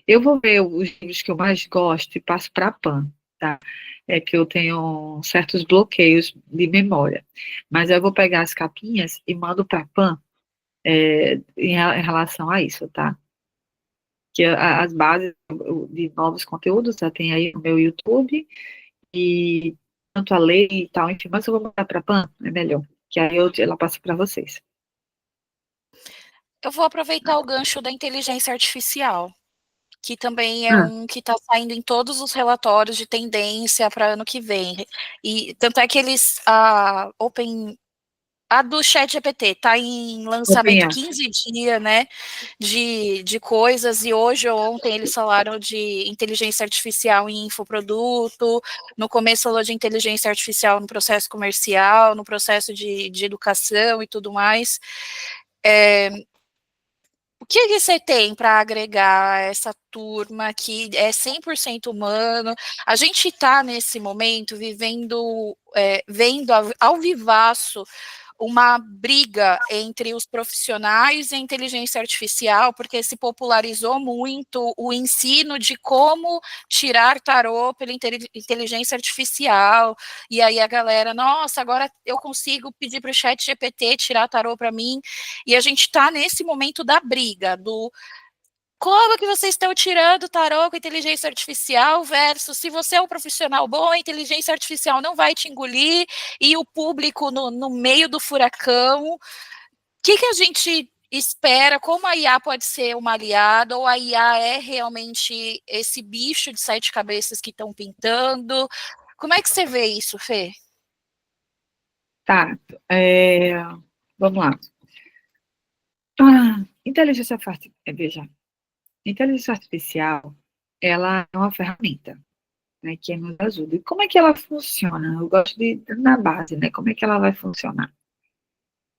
Speaker 2: Eu vou ver os livros que eu mais gosto e passo para a PAN, tá? É que eu tenho certos bloqueios de memória. Mas eu vou pegar as capinhas e mando para a PAN em relação a isso, tá? Que as bases de novos conteúdos já tem aí no meu YouTube, e tanto a lei e tal, enfim, mas eu vou mandar para a PAN, é melhor, que aí ela passa para vocês.
Speaker 1: Eu vou aproveitar o gancho da inteligência artificial, que também é um que está saindo em todos os relatórios de tendência para ano que vem. E tanto é que a A do ChatGPT está em lançamento
Speaker 2: OpenAI.
Speaker 1: 15 dias, né, de coisas, e hoje ou ontem eles falaram de inteligência artificial em infoproduto, no começo falou de inteligência artificial no processo comercial, no processo de educação e tudo mais. O que você tem para agregar a essa turma que é 100% humano? A gente está, nesse momento, vendo ao vivaço uma briga entre os profissionais e a inteligência artificial, porque se popularizou muito o ensino de como tirar tarô pela inteligência artificial, e aí a galera, nossa, agora eu consigo pedir para o ChatGPT tirar tarô para mim, e a gente está nesse momento da briga, do como que vocês estão tirando tarô com inteligência artificial versus se você é um profissional bom, a inteligência artificial não vai te engolir e o público no meio do furacão. O que a gente espera? Como a IA pode ser uma aliada ou a IA é realmente esse bicho de 7 cabeças que estão pintando? Como é que você vê isso, Fê?
Speaker 2: Tá, vamos lá. Veja, inteligência artificial, ela é uma ferramenta, né, que nos ajuda. E como é que ela funciona? Eu gosto na base, né, como é que ela vai funcionar?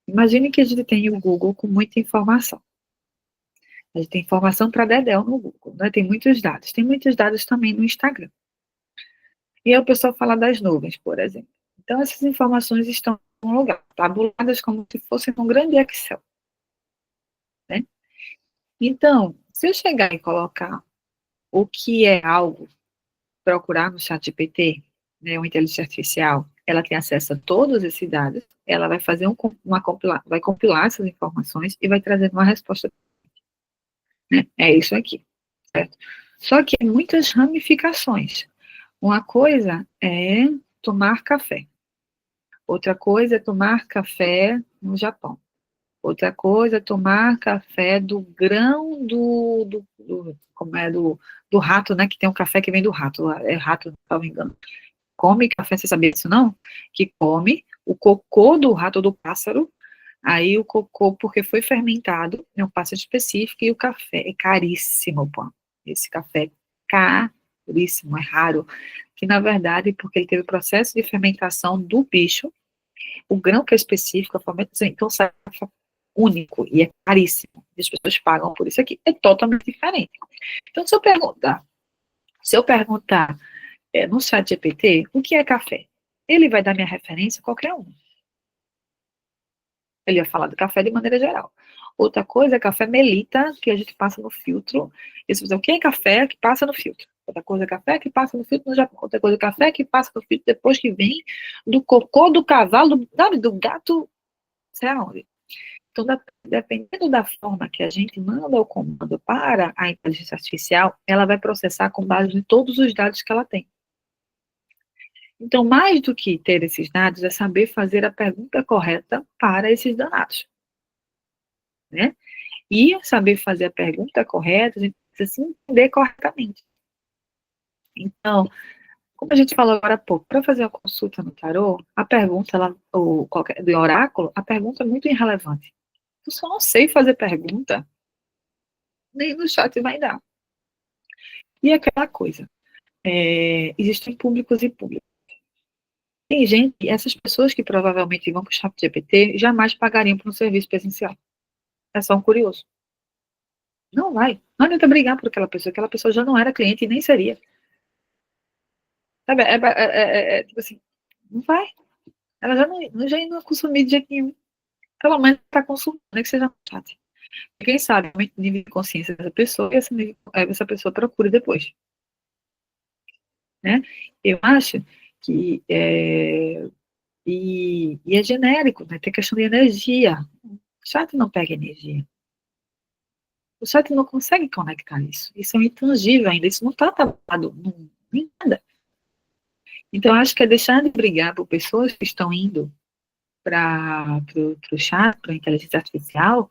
Speaker 2: Imagine que a gente tem o Google com muita informação. A gente tem informação para dedéu no Google, né, tem muitos dados. Tem muitos dados também no Instagram. E aí o pessoal fala das nuvens, por exemplo. Então, essas informações estão em um lugar, tabuladas como se fosse um grande Excel, né? Então, se eu chegar e colocar o que é algo, procurar no ChatGPT, né, uma inteligência artificial, ela tem acesso a todos esses dados, ela vai fazer vai compilar essas informações e vai trazer uma resposta, né? É isso aqui, certo? Só que tem muitas ramificações. Uma coisa é tomar café. Outra coisa é tomar café no Japão. Outra coisa é tomar café do grão do rato, né? Que tem um café que vem do rato. É rato, não me engano. Come café, você sabia disso, não? Que come o cocô do rato ou do pássaro. Aí o cocô, porque foi fermentado, é um pássaro específico, e o café é caríssimo, pô. Esse café é caríssimo, é raro. Que, na verdade, porque ele teve o processo de fermentação do bicho, o grão que é específico, a fermentação, então sai único e é caríssimo. E as pessoas pagam por isso aqui. É totalmente diferente. Então, se eu perguntar no chat GPT o que é café, ele vai dar minha referência qualquer um. Ele vai falar do café de maneira geral. Outra coisa é café melita, que a gente passa no filtro. Isso o que é café que passa no filtro? Outra coisa é café que passa no filtro no Japão. Outra coisa é café que passa no filtro depois que vem do cocô do cavalo, do gato, sei aonde. Então, dependendo da forma que a gente manda o comando para a inteligência artificial, ela vai processar com base em todos os dados que ela tem. Então, mais do que ter esses dados, é saber fazer a pergunta correta para esses dados, né? E saber fazer a pergunta correta, a gente precisa se entender corretamente. Então, como a gente falou agora há pouco, para fazer uma consulta no tarô, a pergunta, do oráculo, a pergunta é muito irrelevante. Eu só não sei fazer pergunta, nem no chat vai dar. E aquela coisa, existem públicos e públicos. Tem gente, essas pessoas que provavelmente vão para o chat GPT, jamais pagariam por um serviço presencial. É só um curioso. Não vai. Não adianta brigar por aquela pessoa já não era cliente e nem seria. Sabe, tipo assim, não vai. Ela já não consumir de jeito nenhum. Pelo menos está consumindo, nem que seja no chat. Quem sabe o nível de consciência dessa pessoa e essa pessoa procura depois. Né? Eu acho que e é genérico, né? Tem questão de energia. O chat não pega energia. O chat não consegue conectar isso. Isso é um intangível ainda. Isso não está tabulado em nada. Então, acho que é deixar de brigar por pessoas que estão indo para o chat, para a inteligência artificial,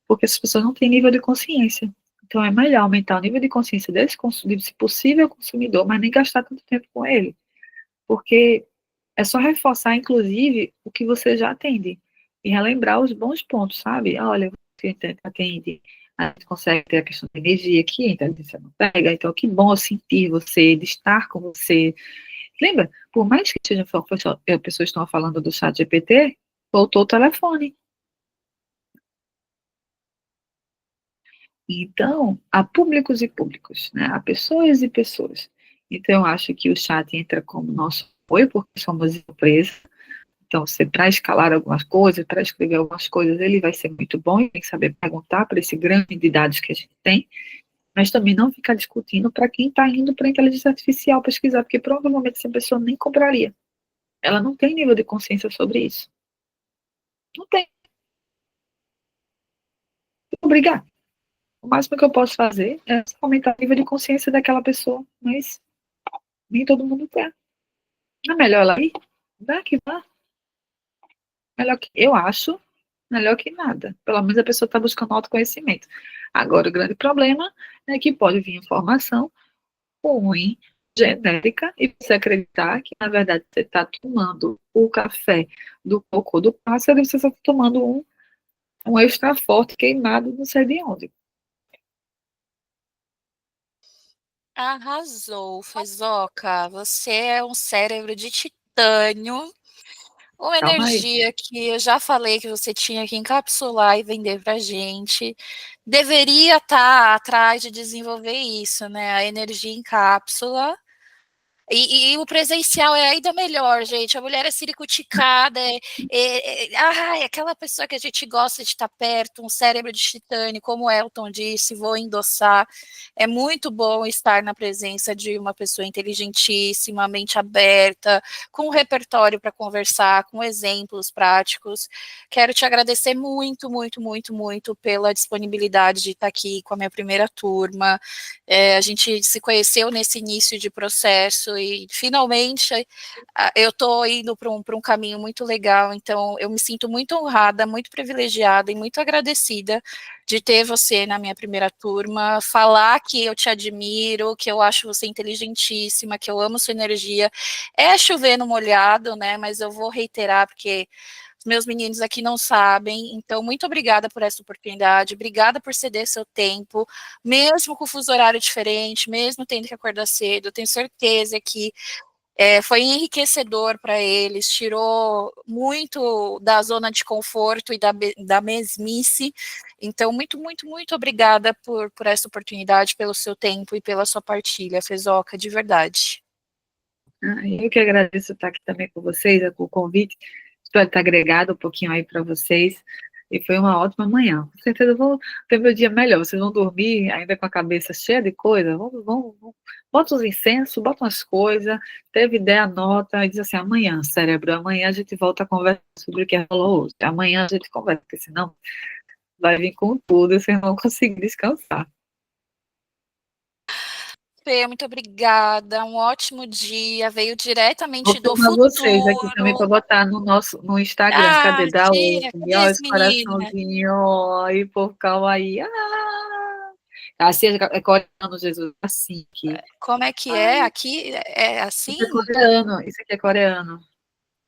Speaker 2: porque essas pessoas não têm nível de consciência. Então, é melhor aumentar o nível de consciência desse se possível, consumidor, mas nem gastar tanto tempo com ele. Porque é só reforçar, inclusive, o que você já atende. e relembrar os bons pontos, sabe? Olha, você atende, a gente consegue ter a questão da energia aqui, a inteligência não pega, então que bom eu sentir você, de estar com você. Lembra? Por mais que pessoas estão falando do chat GPT, voltou o telefone. Então, há públicos e públicos, né? Há pessoas e pessoas. Então, eu acho que o chat entra como nosso apoio, porque somos empresa. Então, você para escalar algumas coisas, para escrever algumas coisas, ele vai ser muito bom, e tem que saber perguntar para esse grande de dados que a gente tem, mas também não ficar discutindo para quem está indo para a inteligência artificial pesquisar, porque provavelmente essa pessoa nem compraria. Ela não tem nível de consciência sobre isso. Não tem. Obrigado. O máximo que eu posso fazer é aumentar o nível de consciência daquela pessoa, mas nem todo mundo quer. Não é melhor ela ir? Dá que vá. Melhor que, eu acho, melhor que nada. Pelo menos a pessoa está buscando autoconhecimento. Agora, o grande problema é que pode vir informação ruim, genérica, e você acreditar que, na verdade, você está tomando o café do cocô do pássaro e você está tomando um extra forte queimado, não sei de onde.
Speaker 1: Arrasou, Fezoca. Você é um cérebro de titânio. Uma
Speaker 2: Calma aí.
Speaker 1: energia que eu já falei que você tinha que encapsular e vender para gente. Deveria estar atrás de desenvolver isso, né? A energia em cápsula. E o presencial é ainda melhor, gente. A mulher é siricuticada, é aquela pessoa que a gente gosta de estar perto, um cérebro de titânio, como o Elton disse, vou endossar. É muito bom estar na presença de uma pessoa inteligentíssima, mente aberta, com um repertório para conversar, com exemplos práticos. Quero te agradecer muito, muito, muito, muito pela disponibilidade de estar aqui com a minha primeira turma. A gente se conheceu nesse início de processo e finalmente eu estou indo para um caminho muito legal, então eu me sinto muito honrada, muito privilegiada e muito agradecida de ter você na minha primeira turma, falar que eu te admiro, que eu acho você inteligentíssima, que eu amo sua energia. É chover no molhado, né? Mas eu vou reiterar porque os meus meninos aqui não sabem, então muito obrigada por essa oportunidade, obrigada por ceder seu tempo, mesmo com o fuso horário diferente, mesmo tendo que acordar cedo, eu tenho certeza que foi enriquecedor para eles, tirou muito da zona de conforto e da mesmice, então muito, muito, muito obrigada por essa oportunidade, pelo seu tempo e pela sua partilha, Fezoca, de verdade.
Speaker 2: Eu que agradeço estar aqui também com vocês, com o convite. Espero estar agregado um pouquinho aí para vocês. E foi uma ótima manhã. Com certeza eu vou ter meu dia melhor. Vocês vão dormir ainda com a cabeça cheia de coisa. Bota os incensos, bota umas coisas. Teve ideia, anota. E diz assim: amanhã, cérebro, amanhã a gente volta a conversar sobre o que rolou hoje. Amanhã a gente conversa, porque senão vai vir com tudo e vocês não vão conseguir descansar.
Speaker 1: Fê, muito obrigada, um ótimo dia, veio diretamente
Speaker 2: Vou
Speaker 1: do
Speaker 2: filmar vocês aqui também para
Speaker 1: futuro.
Speaker 2: botar no Instagram. Cadê? Dá o
Speaker 1: Tira, cadê
Speaker 2: ó,
Speaker 1: as
Speaker 2: esse
Speaker 1: meninas?
Speaker 2: coraçãozinho, ó, e por calma aí. Assim é coreano, Jesus, assim aqui.
Speaker 1: Como é que
Speaker 2: Ai,
Speaker 1: é? Aqui é
Speaker 2: isso é
Speaker 1: assim?
Speaker 2: coreano, isso aqui é coreano.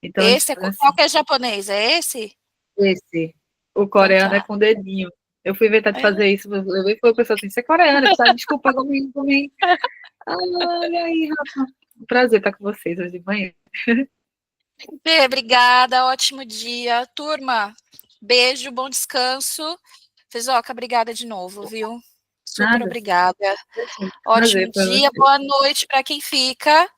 Speaker 2: Então, eles
Speaker 1: Esse é
Speaker 2: fazem
Speaker 1: qual
Speaker 2: assim,
Speaker 1: que é japonês? É esse?
Speaker 2: esse. O
Speaker 1: Então
Speaker 2: coreano é
Speaker 1: tá.
Speaker 2: com o dedinho. Eu fui inventar de
Speaker 1: É.
Speaker 2: fazer isso, eu vi foi a pessoa assim, você é coreano, eu pensava, desculpa, comigo. Olha aí, Rafa. Um prazer estar com vocês hoje de manhã.
Speaker 1: Fê, obrigada, ótimo dia. Turma, beijo, bom descanso. Fezoca, obrigada de novo, viu? Super
Speaker 2: Nada.
Speaker 1: obrigada.
Speaker 2: Prazer
Speaker 1: Ótimo
Speaker 2: para
Speaker 1: dia,
Speaker 2: você.
Speaker 1: boa noite para quem fica.